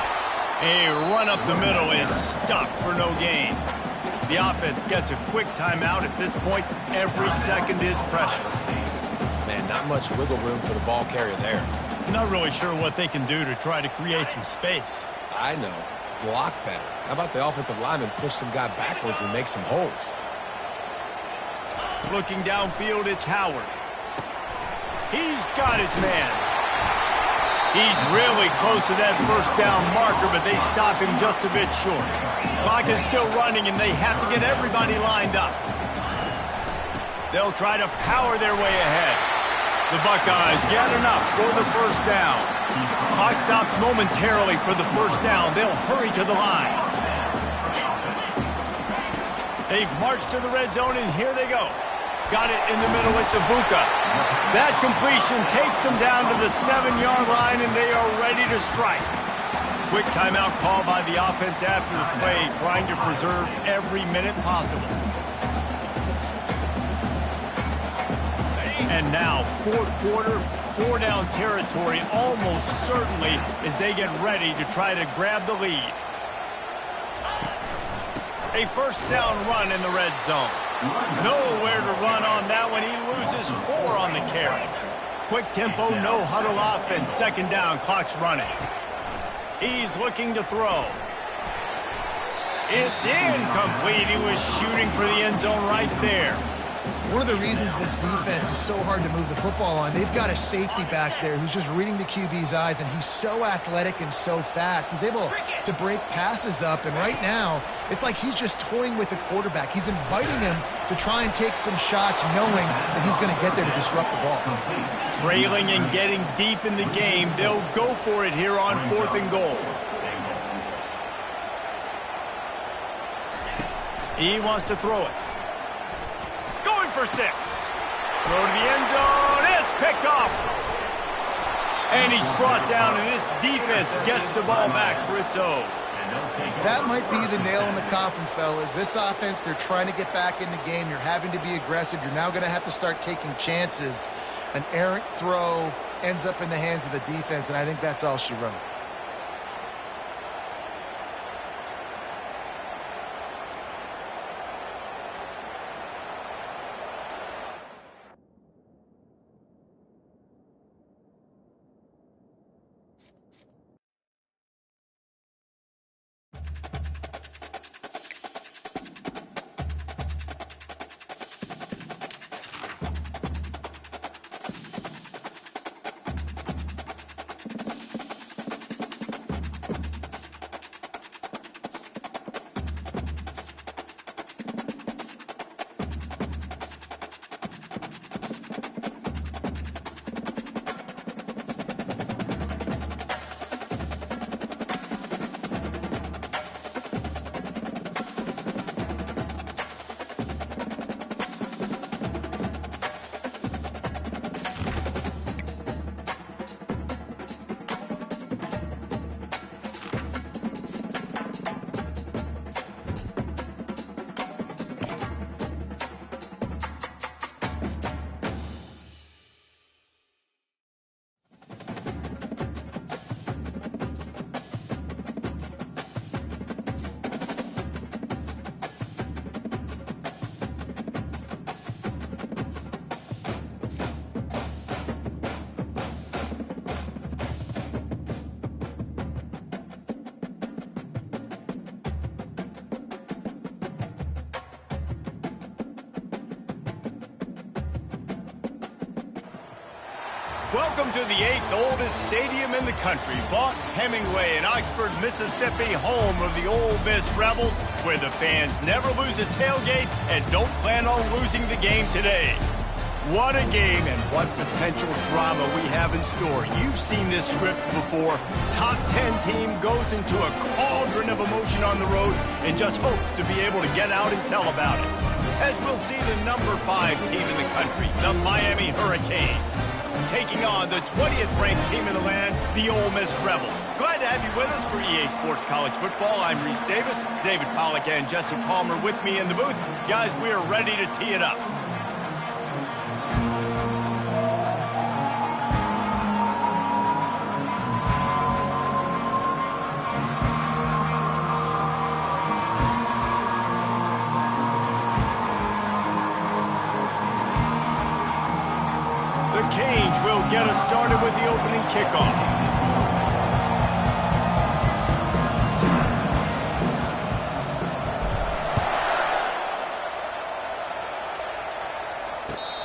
A run up the middle is stuck for no gain. The offense gets a quick timeout. At this point, every second is precious. Man, not much wiggle room for the ball carrier there. Not really sure what they can do to try to create some space. I know. Block better. How about the offensive lineman push some guy backwards and make some holes? Looking downfield, it's Howard. He's got his man. He's really close to that first down marker, but they stop him just a bit short. Clock is still running, and they have to get everybody lined up. They'll try to power their way ahead. The Buckeyes get enough for the first down. Clock stops momentarily for the first down. They'll hurry to the line. They've marched to the red zone, and here they go. Got it in the middle. It's Ibuka. That completion takes them down to the 7-yard line, and they are ready to strike. Quick timeout call by the offense after the play, trying to preserve every minute possible. And now, fourth quarter, 4-down territory almost certainly as they get ready to try to grab the lead. A first down run in the red zone. Nowhere to run on that one. He loses 4 on the carry. Quick tempo, no huddle offense. Second down, clock's running. He's looking to throw. It's incomplete. He was shooting for the end zone right there. One of the reasons this defense is so hard to move the football on, they've got a safety back there who's just reading the QB's eyes, and he's so athletic and so fast. He's able to break passes up, and right now, it's like he's just toying with the quarterback. He's inviting him to try and take some shots, knowing that he's going to get there to disrupt the ball. Trailing and getting deep in the game, they'll go for it here on 4th and goal. He wants to throw it. Going for 6. Throw to the end zone. It's picked off. And he's brought down, and this defense gets the ball back for its own. That might be the nail in the coffin, fellas. This offense, they're trying to get back in the game. You're having to be aggressive. You're now going to have to start taking chances. An errant throw ends up in the hands of the defense, and I think that's all she wrote. Welcome to the 8th oldest stadium in the country, Vaught Hemingway in Oxford, Mississippi, home of the Ole Miss Rebels, where the fans never lose a tailgate and don't plan on losing the game today. What a game and what potential drama we have in store. You've seen this script before. Top 10 team goes into a cauldron of emotion on the road and just hopes to be able to get out and tell about it. As we'll see the number 5 team in the country, the Miami Hurricanes, taking on the 20th ranked team in the land, the Ole Miss Rebels. Glad to have you with us for EA Sports College Football. I'm Reese Davis, David Pollack and Jesse Palmer with me in the booth. Guys, we are ready to tee it up. Canes will get us started with the opening kickoff.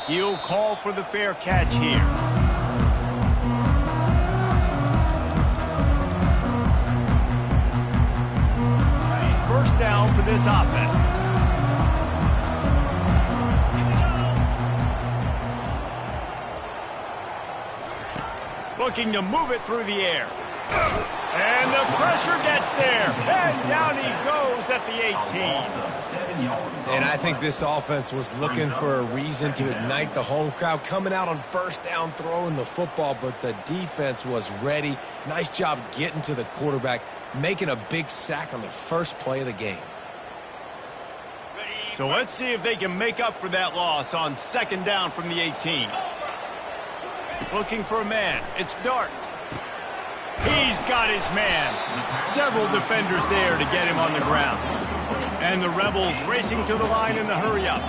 He'll call for the fair catch here. First down for this offense. Looking to move it through the air. And the pressure gets there. And down he goes at the 18. And I think this offense was looking for a reason to ignite the home crowd, coming out on first down, throwing the football, but the defense was ready. Nice job getting to the quarterback, making a big sack on the first play of the game. So let's see if they can make up for that loss on second down from the 18. Looking for a man. It's Dart. He's got his man. Several defenders there to get him on the ground. And the Rebels racing to the line in the hurry-up.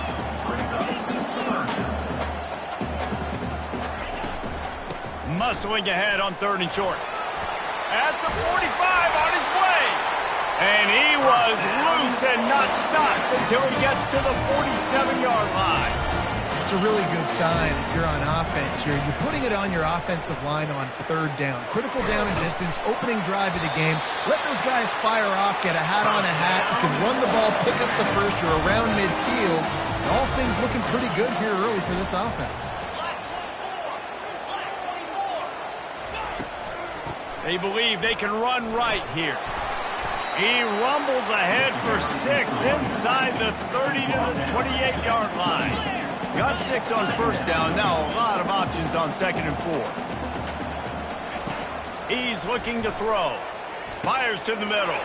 Muscling ahead on 3rd and short. At the 45 on his way. And he was loose and not stopped until he gets to the 47-yard line. It's a really good sign if you're on offense here. You're putting it on your offensive line on 3rd down. Critical down and distance, opening drive of the game. Let those guys fire off, get a hat on a hat. You can run the ball, pick up the first. You're around midfield. And all things looking pretty good here early for this offense. They believe they can run right here. He rumbles ahead for 6 inside the 30 to the 28-yard line. Got 6 on first down. Now a lot of options on 2nd and 4. He's looking to throw. Fires to the middle.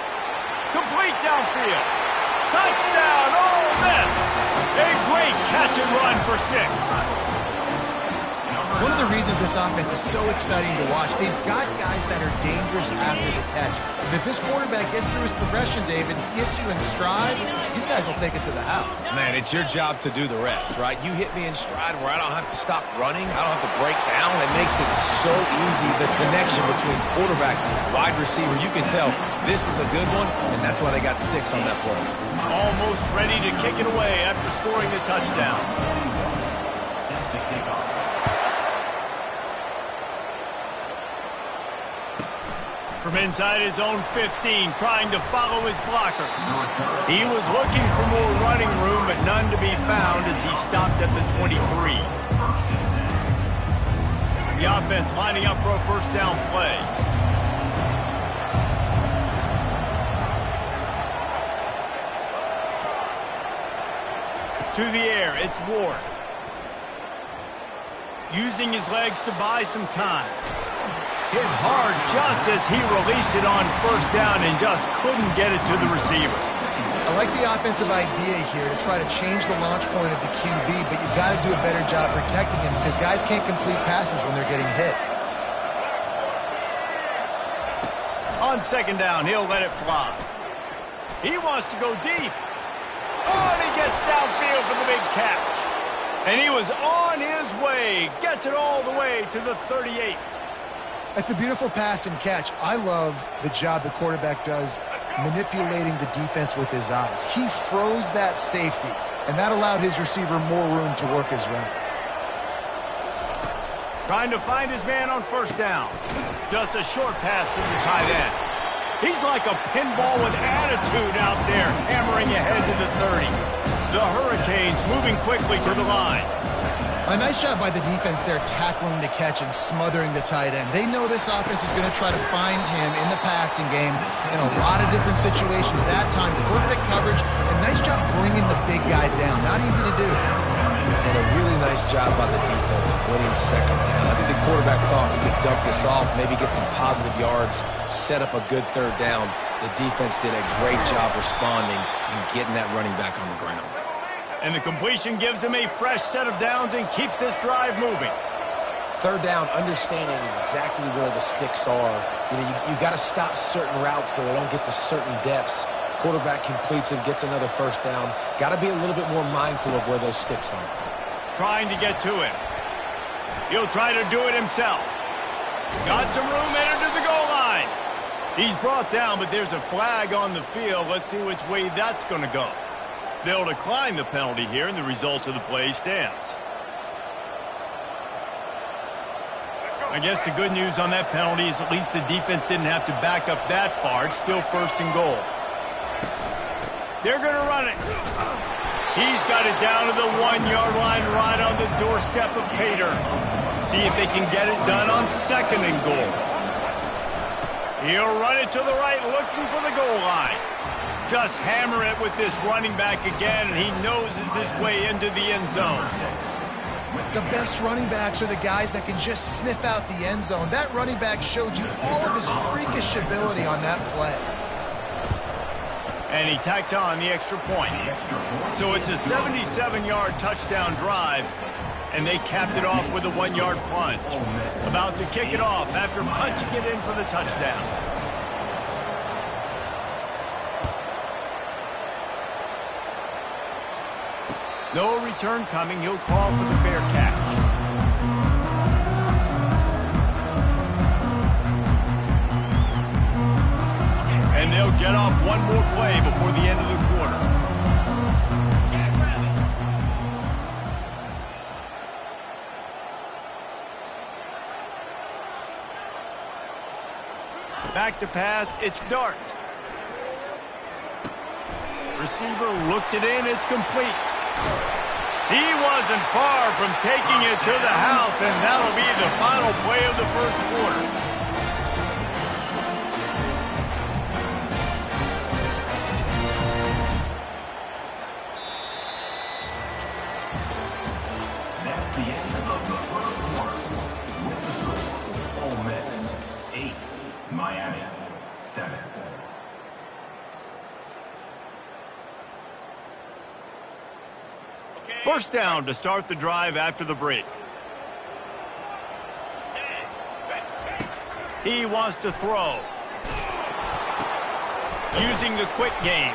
Complete downfield. Touchdown, Ole Miss. A great catch and run for 6. One of the reasons this offense is so exciting to watch, they've got guys that are dangerous after the catch. And if this quarterback gets through his progression, David, gets you in stride, these guys will take it to the house. Man, it's your job to do the rest, right? You hit me in stride where I don't have to stop running. I don't have to break down. It makes it so easy, the connection between quarterback and wide receiver. You can tell this is a good one, and that's why they got 6 on that play. Almost ready to kick it away after scoring the touchdown. From inside his own 15, trying to follow his blockers. He was looking for more running room, but none to be found as he stopped at the 23. The offense lining up for a first down play. To the air, it's Ward. Using his legs to buy some time. Hit hard just as he released it on first down and just couldn't get it to the receiver. I like the offensive idea here to try to change the launch point of the QB, but you've got to do a better job protecting him because guys can't complete passes when they're getting hit. On 2nd down, he'll let it fly. He wants to go deep. Oh, and he gets downfield for the big catch. And he was on his way. Gets it all the way to the 38. That's a beautiful pass and catch. I love the job the quarterback does manipulating the defense with his eyes. He froze that safety, and that allowed his receiver more room to work his route. Trying to find his man on first down. Just a short pass to the tight end. He's like a pinball with attitude out there, hammering ahead to the 30. The Hurricanes moving quickly to the line. A nice job by the defense there tackling the catch and smothering the tight end. They know this offense is going to try to find him in the passing game in a lot of different situations. That time, perfect coverage, and nice job bringing the big guy down. Not easy to do. And a really nice job by the defense winning 2nd down. I think the quarterback thought he could dump this off, maybe get some positive yards, set up a good 3rd down. The defense did a great job responding and getting that running back on the ground. And the completion gives him a fresh set of downs and keeps this drive moving. 3rd down, understanding exactly where the sticks are. You got to stop certain routes so they don't get to certain depths. Quarterback completes him, gets another first down. Got to be a little bit more mindful of where those sticks are. Trying to get to him. He'll try to do it himself. Got some room entered to the goal line. He's brought down, but there's a flag on the field. Let's see which way that's going to go. They'll decline the penalty here, and the result of the play stands. I guess the good news on that penalty is at least the defense didn't have to back up that far. It's still 1st and goal. They're going to run it. He's got it down to the 1-yard line right on the doorstep of Pater. See if they can get it done on 2nd and goal. He'll run it to the right, looking for the goal line. Just hammer it with this running back again, and he noses his way into the end zone. The best running backs are the guys that can just sniff out the end zone. That running back showed you all of his freakish ability on that play. And he tacked on the extra point. So it's a 77-yard touchdown drive, and they capped it off with a 1-yard plunge. About to kick it off after punching it in for the touchdown. No return coming. He'll call for the fair catch. And they'll get off one more play before the end of the quarter. Back to pass, it's Dart. Receiver looks it in, it's complete. He wasn't far from taking it to the house, and that'll be the final play of the first quarter. That's the end of the first quarter. With the score, Ole Miss 8, Miami 7. First down to start the drive after the break. He wants to throw. Using the quick game.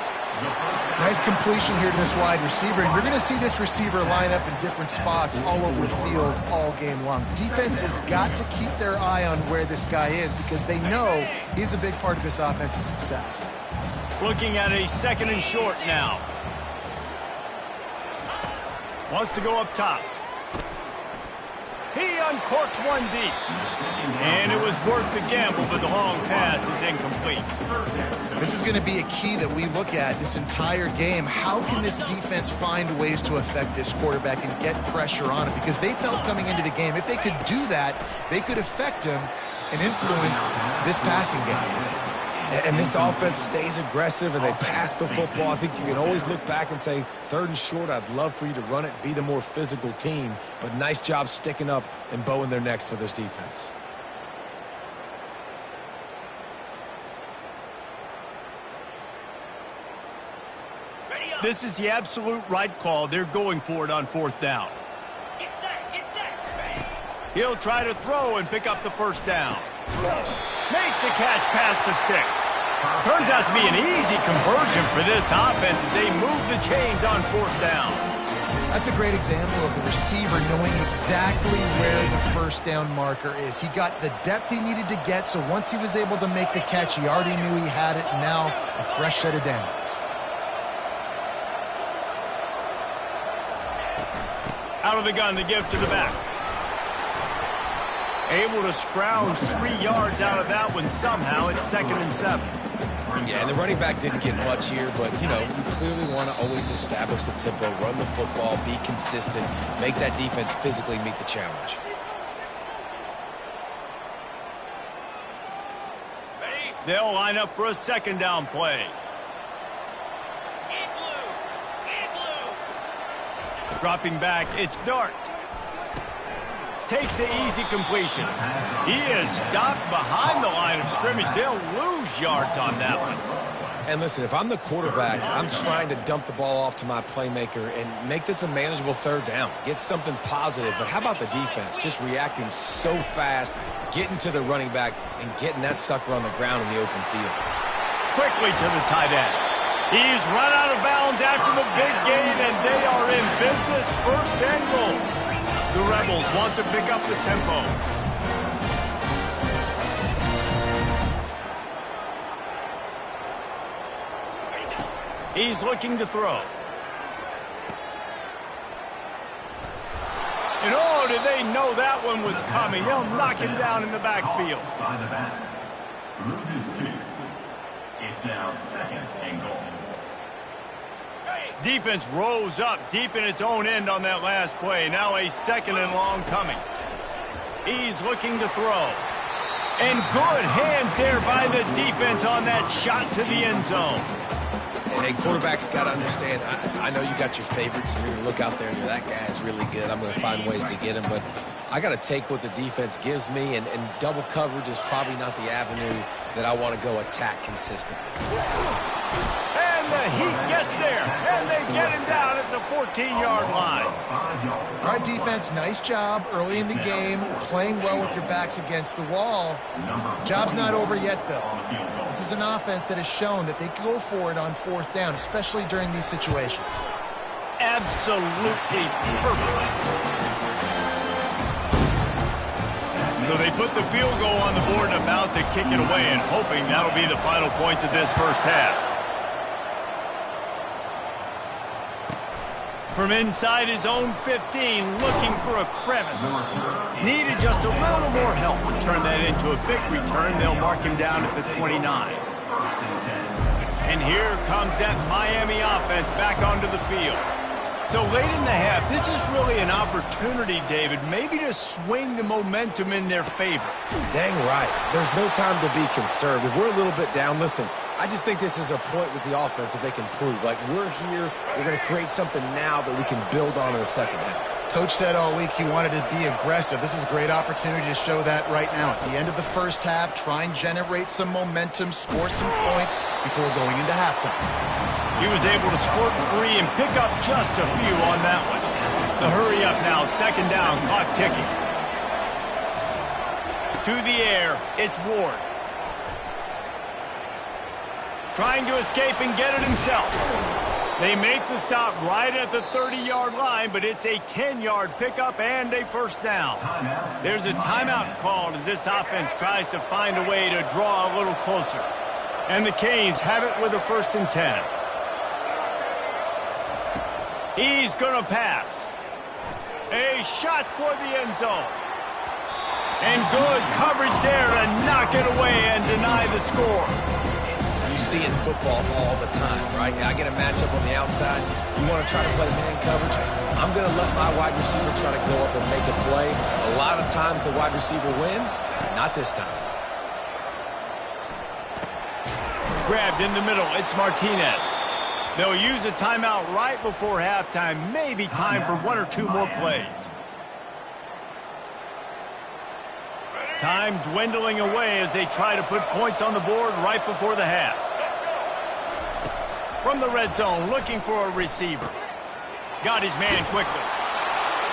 Nice completion here to this wide receiver. And you're going to see this receiver line up in different spots all over the field all game long. Defense has got to keep their eye on where this guy is because they know he's a big part of this offense's success. Looking at a 2nd and short now. Wants to go up top. He uncorks one deep. And it was worth the gamble, but the long pass is incomplete. This is going to be a key that we look at this entire game. How can this defense find ways to affect this quarterback and get pressure on him? Because they felt coming into the game, if they could do that, they could affect him and influence this passing game. And this offense stays aggressive and they pass the football. I think you can always look back and say, 3rd and short, I'd love for you to run it, be the more physical team. But nice job sticking up and bowing their necks for this defense. This is the absolute right call. They're going for it on 4th down. Get set, get set. He'll try to throw and pick up the first down. Makes the catch past the sticks. Turns out to be an easy conversion for this offense as they move the chains on 4th down. That's a great example of the receiver knowing exactly where the first down marker is. He got the depth he needed to get, so once he was able to make the catch, he already knew he had it, and now a fresh set of downs. Out of the gun to give to the back. Able to scrounge 3 yards out of that one somehow. It's 2nd and 7. Yeah, and the running back didn't get much here, but, you know, you clearly want to always establish the tempo, run the football, be consistent, make that defense physically meet the challenge. They'll line up for a 2nd down play. Dropping back, it's Dart. Takes the easy completion. He is stopped behind the line of scrimmage. They'll lose yards on that one. And listen, if I'm the quarterback, I'm trying to dump the ball off to my playmaker and make this a manageable 3rd down. Get something positive. But how about the defense? Just reacting so fast, getting to the running back, and getting that sucker on the ground in the open field. Quickly to the tight end. He's run out of bounds after the big gain, and they are in business. 1st and goal. The Rebels want to pick up the tempo. He's looking to throw. And oh, did they know that one was coming? They'll knock him down in the backfield. By the back. Loses 2. It's now 2nd and goal. Defense rose up deep in its own end on that last play. Now a 2nd and long coming. He's looking to throw. And good hands there by the defense on that shot to the end zone. Hey, quarterback's got to understand, I know you got your favorites, and you're going to look out there and you're, that guy's really good. I'm going to find ways to get him, but I got to take what the defense gives me, and double coverage is probably not the avenue that I want to go attack consistently. And the Heat gets there, and they get him down at the 14-yard line. All right, defense, nice job early in the game, playing well with your backs against the wall. Job's not over yet, though. This is an offense that has shown that they go for it on fourth down, especially during these situations. Absolutely perfect. So they put the field goal on the board and about to kick it away, and hoping that'll be the final points of this first half. From inside his own 15, looking for a crevice. Needed just a little more help to turn that into a big return. They'll mark him down at the 29. And here comes that Miami offense back onto the field. So late in the half, this is really an opportunity, David, maybe to swing the momentum in their favor. Dang right. There's no time to be concerned. If we're a little bit down, listen, I just think this is a point with the offense that they can prove. Like, we're here, we're going to create something now that we can build on in the second half. Coach said all week he wanted to be aggressive. This is a great opportunity to show that right now. At the end of the first half, try and generate some momentum, score some points before going into halftime. He was able to squirt free and pick up just a few on that one. The hurry up now, second down, clock ticking. To the air, it's Ward. Trying to escape and get it himself. They make the stop right at the 30-yard line, but it's a 10-yard pickup and a first down. There's a timeout called as this offense tries to find a way to draw a little closer. And the Canes have it with a 1st and 10. He's going to pass. A shot toward the end zone. And good coverage there to knock it away and deny the score. You see it in football all the time, right? I get a matchup on the outside. You want to try to play man coverage? I'm going to let my wide receiver try to go up and make a play. A lot of times the wide receiver wins. Not this time. Grabbed in the middle. It's Martinez. They'll use a timeout right before halftime. Maybe time for 1 or 2 more plays. Time dwindling away as they try to put points on the board right before the half. From the red zone, looking for a receiver. Got his man quickly.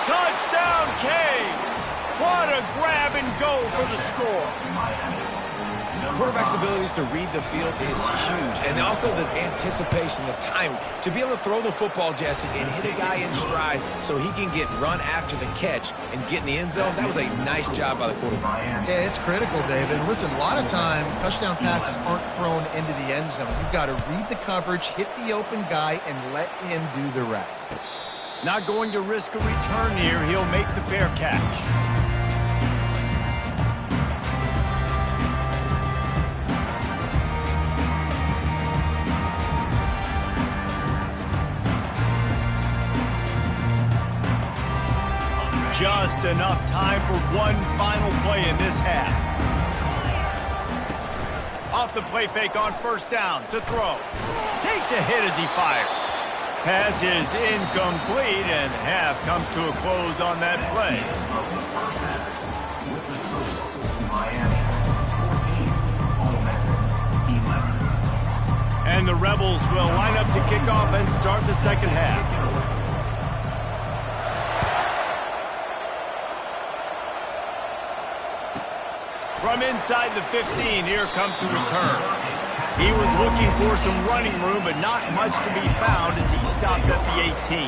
Touchdown, Canes! What a grab and go for the score. Quarterback's abilities to read the field is huge, and also the anticipation, the timing. To be able to throw the football, Jesse, and hit a guy in stride so he can get run after the catch and get in the end zone, that was a nice job by the quarterback. Yeah, it's critical, David. Listen, a lot of times, touchdown passes aren't thrown into the end zone. You've got to read the coverage, hit the open guy, and let him do the rest. Not going to risk a return here. He'll make the fair catch. Just enough time for one final play in this half. Off the play fake on first down to throw. Takes a hit as he fires. Pass is incomplete, and half comes to a close on that play. And the Rebels will line up to kick off and start the second half. From inside the 15, here comes the return. He was looking for some running room, but not much to be found as he stopped at the 18.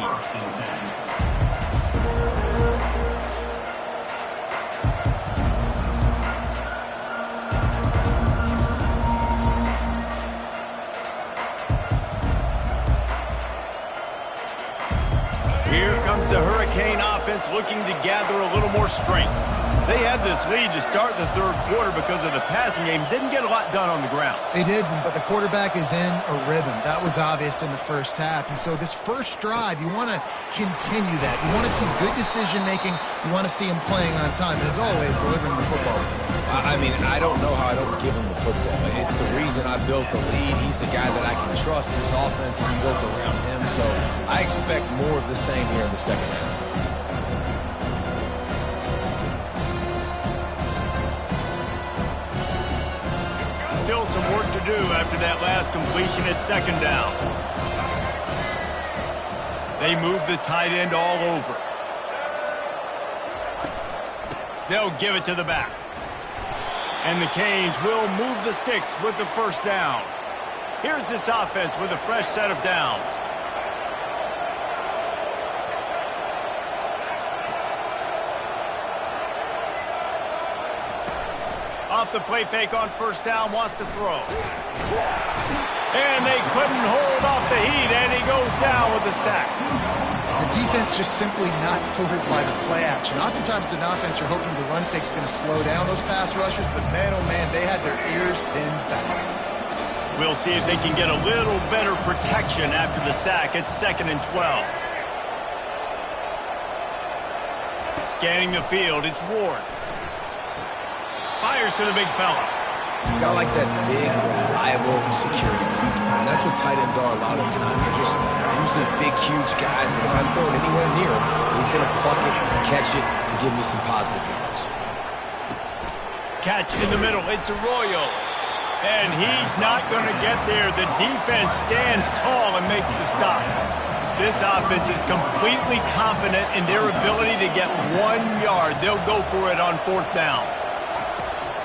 Here comes the Hurricane offense looking to gather a little more strength. They had this lead to start the third quarter because of the passing game. Didn't get a lot done on the ground. They did, but the quarterback is in a rhythm. That was obvious in the first half. And so this first drive, you want to continue that. You want to see good decision-making. You want to see him playing on time. And as always, delivering the football. I mean, I don't know how I don't give him the football. It's the reason I built the lead. He's the guy that I can trust. This offense is built around him, so I expect more of the same here in the second half. Still some work to do after that last completion at second down. They move the tight end all over. They'll give it to the back. And the Canes will move the sticks with the first down. Here's this offense with a fresh set of downs. Off the play fake on first down, wants to throw. And they couldn't hold off the heat, and he goes down with a sack. The defense just simply not fooled by the play action. Oftentimes, an offense you're hoping the run fake's going to slow down those pass rushers, but man, oh man, they had their ears pinned back. We'll see if they can get a little better protection after the sack at 2nd and 12. Scanning the field, it's Ward. Fires to the big fella. Got like that big, reliable security blanket. And that's what tight ends are a lot of times. They're just usually big, huge guys that if I throw it anywhere near him, he's going to pluck it, catch it, and give me some positive yards. Catch in the middle. It's Arroyo. And he's not going to get there. The defense stands tall and makes the stop. This offense is completely confident in their ability to get 1 yard. They'll go for it on 4th down.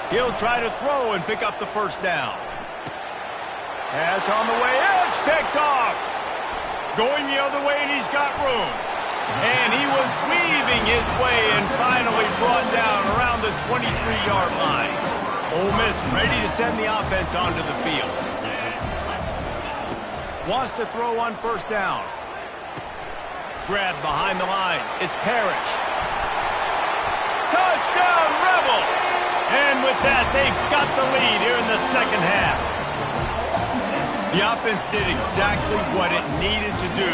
He'll try to throw and pick up the first down. Pass on the way. It's picked off. Going the other way, and he's got room. And he was weaving his way and finally brought down around the 23-yard line. Ole Miss ready to send the offense onto the field. Wants to throw on first down. Grab behind the line. It's Parrish. Touchdown, Rebels! And with that, they've got the lead here in the second half. The offense did exactly what it needed to do,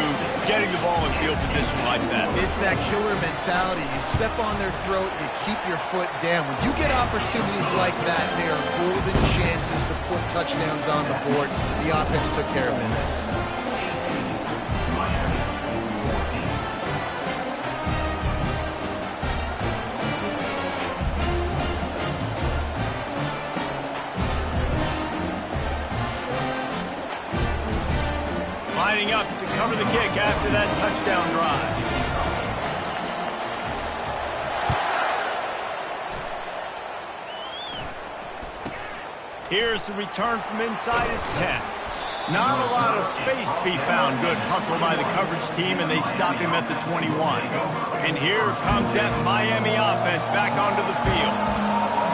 getting the ball in field position like that. It's that killer mentality. You step on their throat, you keep your foot down. When you get opportunities like that, they are golden chances to put touchdowns on the board. The offense took care of business. Lining up to cover the kick after that touchdown drive. Here's the return from inside his 10. Not a lot of space to be found. Good hustle by the coverage team, and they stop him at the 21. And here comes that Miami offense back onto the field.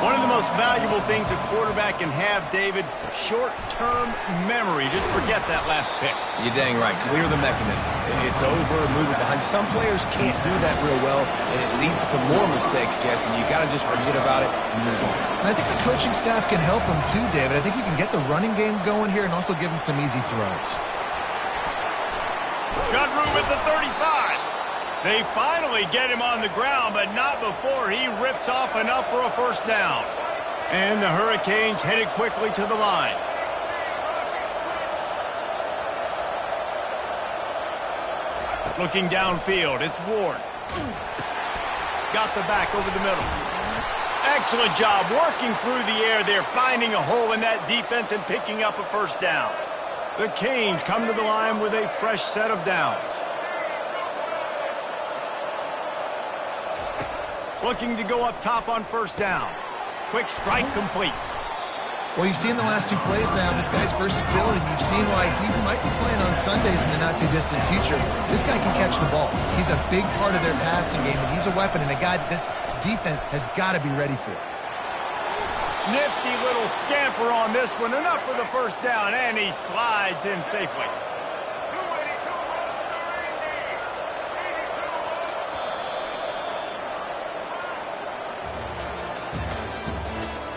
One of the most valuable things a quarterback can have, David, short-term memory. Just forget that last pick. You're dang right. Clear the mechanism. It's over, move it behind. Some players can't do that real well, and it leads to more mistakes, Jesse. You got to just forget about it and move on. And I think the coaching staff can help him too, David. I think you can get the running game going here and also give him some easy throws. Got room at the 35. They finally get him on the ground, but not before he rips off enough for a first down. And the Hurricanes headed quickly to the line. Looking downfield, it's Ward. Got the back over the middle. Excellent job working through the air there, finding a hole in that defense and picking up a first down. The Canes come to the line with a fresh set of downs. Looking to go up top on first down. Quick strike complete. Well, you've seen the last two plays now, this guy's versatility. You've seen why he might be playing on Sundays in the not-too-distant future. This guy can catch the ball. He's a big part of their passing game, and he's a weapon and a guy that this defense has got to be ready for. Nifty little scamper on this one. Enough for the first down, and he slides in safely.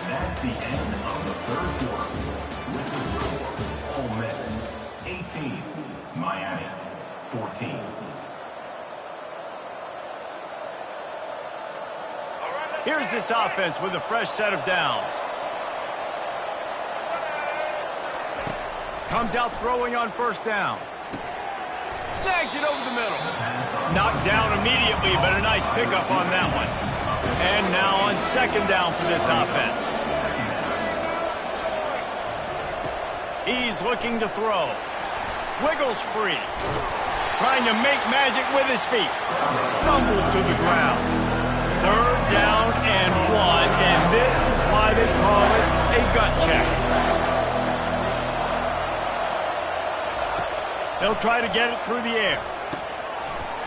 That's the end of the third quarter. With the score, Ole Miss 18, Miami 14. All right, Here's this offense with a fresh set of downs. Comes out throwing on first down. Snags it over the middle. Knocked down immediately, but a nice pickup on that one. And now on second down for this offense. He's looking to throw. Wiggles free. Trying to make magic with his feet. Stumbled to the ground. Third down and 1, and this is why they call it a gut check. They'll try to get it through the air.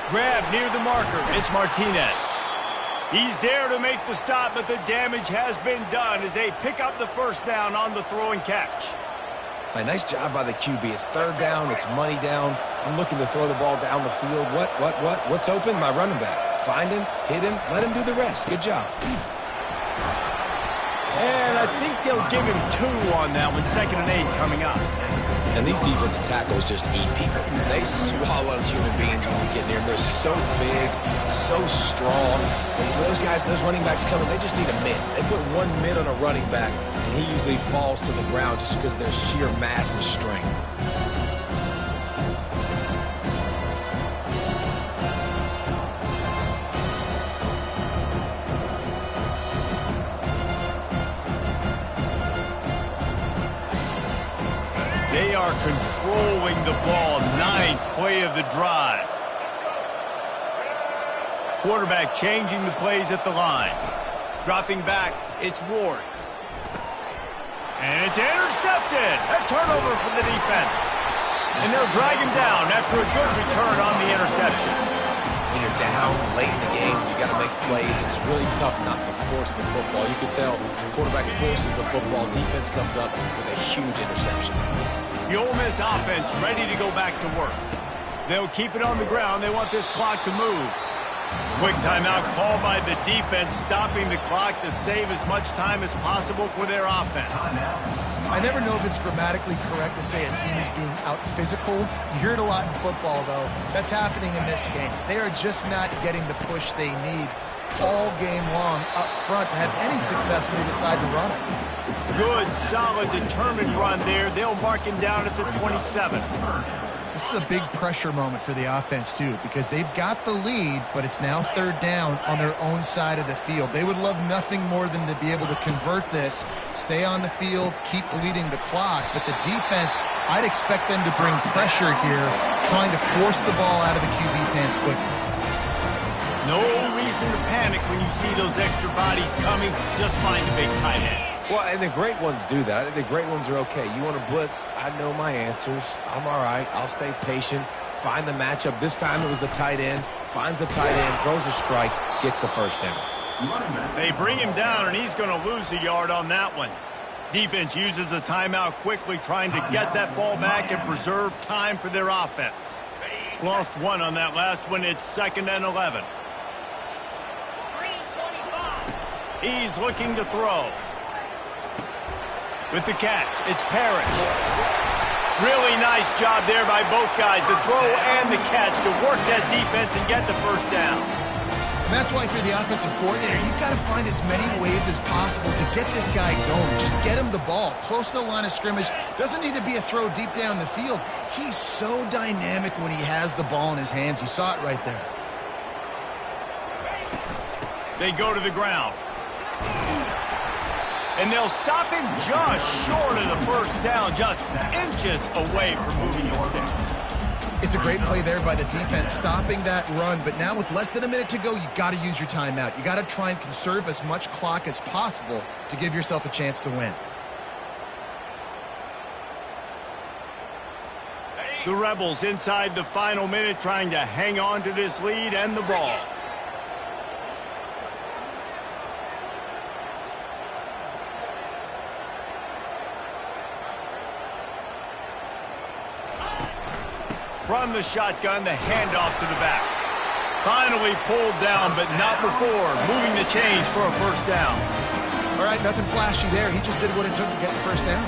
Grab near the marker. It's Martinez. He's there to make the stop, but the damage has been done as they pick up the first down on the throw and catch. Nice job by the QB. It's third down. It's money down. I'm looking to throw the ball down the field. What's open? My running back. Find him, hit him, let him do the rest. Good job. And I think they'll give him 2 on that one. 2nd and 8 coming up. And these defensive tackles just eat people. They swallow human beings when we get near them. They're so big, so strong. And those guys, those running backs coming, they just need a mid. They put 1 mid on a running back, and he usually falls to the ground just because of their sheer mass and strength. They are controlling the ball. 9th play of the drive. Quarterback changing the plays at the line. Dropping back, it's Ward. And it's intercepted. A turnover for the defense. And they'll drag him down after a good return on the interception. When you're down late in the game, you got to make plays. It's really tough not to force the football. You can tell the quarterback forces the football. Defense comes up with a huge interception. The Ole Miss offense ready to go back to work. They'll keep it on the ground. They want this clock to move. Quick timeout called by the defense, stopping the clock to save as much time as possible for their offense. I never know if it's grammatically correct to say a team is being out-physicaled. You hear it a lot in football, though. That's happening in this game. They are just not getting the push they need all game long up front to have any success when they decide to run it. Good, solid, determined run there. They'll mark him down at the 27. This is a big pressure moment for the offense, too, because they've got the lead, but it's now third down on their own side of the field. They would love nothing more than to be able to convert this, stay on the field, keep bleeding the clock. But the defense, I'd expect them to bring pressure here, trying to force the ball out of the QB's hands quickly. No reason to panic when you see those extra bodies coming. Just find a big tight end. Well, and the great ones do that. I think the great ones are okay. You want to blitz? I know my answers. I'm all right. I'll stay patient. Find the matchup. This time it was the tight end. Finds the tight end, throws a strike, gets the first down. They bring him down, and he's going to lose a yard on that one. Defense uses a timeout quickly, trying to get that ball back and preserve time for their offense. Lost 1 on that last one. It's 2nd and 11. He's looking to throw. With the catch, it's Parrish. Really nice job there by both guys, the throw and the catch, to work that defense and get the first down. And that's why for the offensive coordinator, you've got to find as many ways as possible to get this guy going. Just get him the ball close to the line of scrimmage. Doesn't need to be a throw deep down the field. He's so dynamic when he has the ball in his hands. You saw it right there. They go to the ground. And they'll stop him just short of the first down, just inches away from moving the sticks. It's a great play there by the defense, stopping that run. But now with less than a minute to go, you got to use your timeout. You got to try and conserve as much clock as possible to give yourself a chance to win. The Rebels inside the final minute trying to hang on to this lead and the ball. From the shotgun, the handoff to the back. Finally pulled down, but not before moving the chains for a first down. All right, nothing flashy there. He just did what it took to get the first down.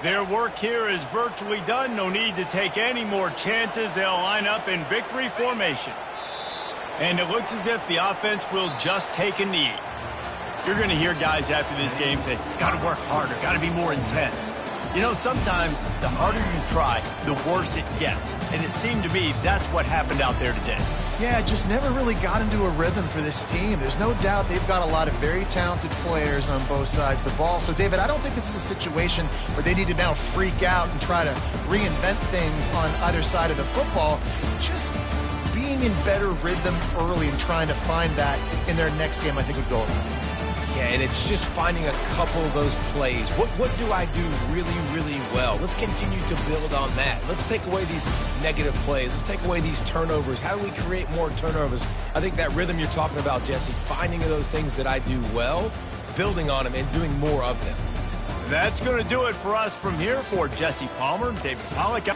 Their work here is virtually done. No need to take any more chances. They'll line up in victory formation. And it looks as if the offense will just take a knee. You're going to hear guys after this game say, got to work harder, got to be more intense. You know, sometimes the harder you try, the worse it gets. And it seemed to me that's what happened out there today. Yeah, just never really got into a rhythm for this team. There's no doubt they've got a lot of very talented players on both sides of the ball. So, David, I don't think this is a situation where they need to now freak out and try to reinvent things on either side of the football. Just being in better rhythm early and trying to find that in their next game, I think would go around. Yeah, and it's just finding a couple of those plays. What do I do really, really well? Let's continue to build on that. Let's take away these negative plays. Let's take away these turnovers. How do we create more turnovers? I think that rhythm you're talking about, Jesse, finding those things that I do well, building on them, and doing more of them. That's going to do it for us from here. For Jesse Palmer, David Pollack.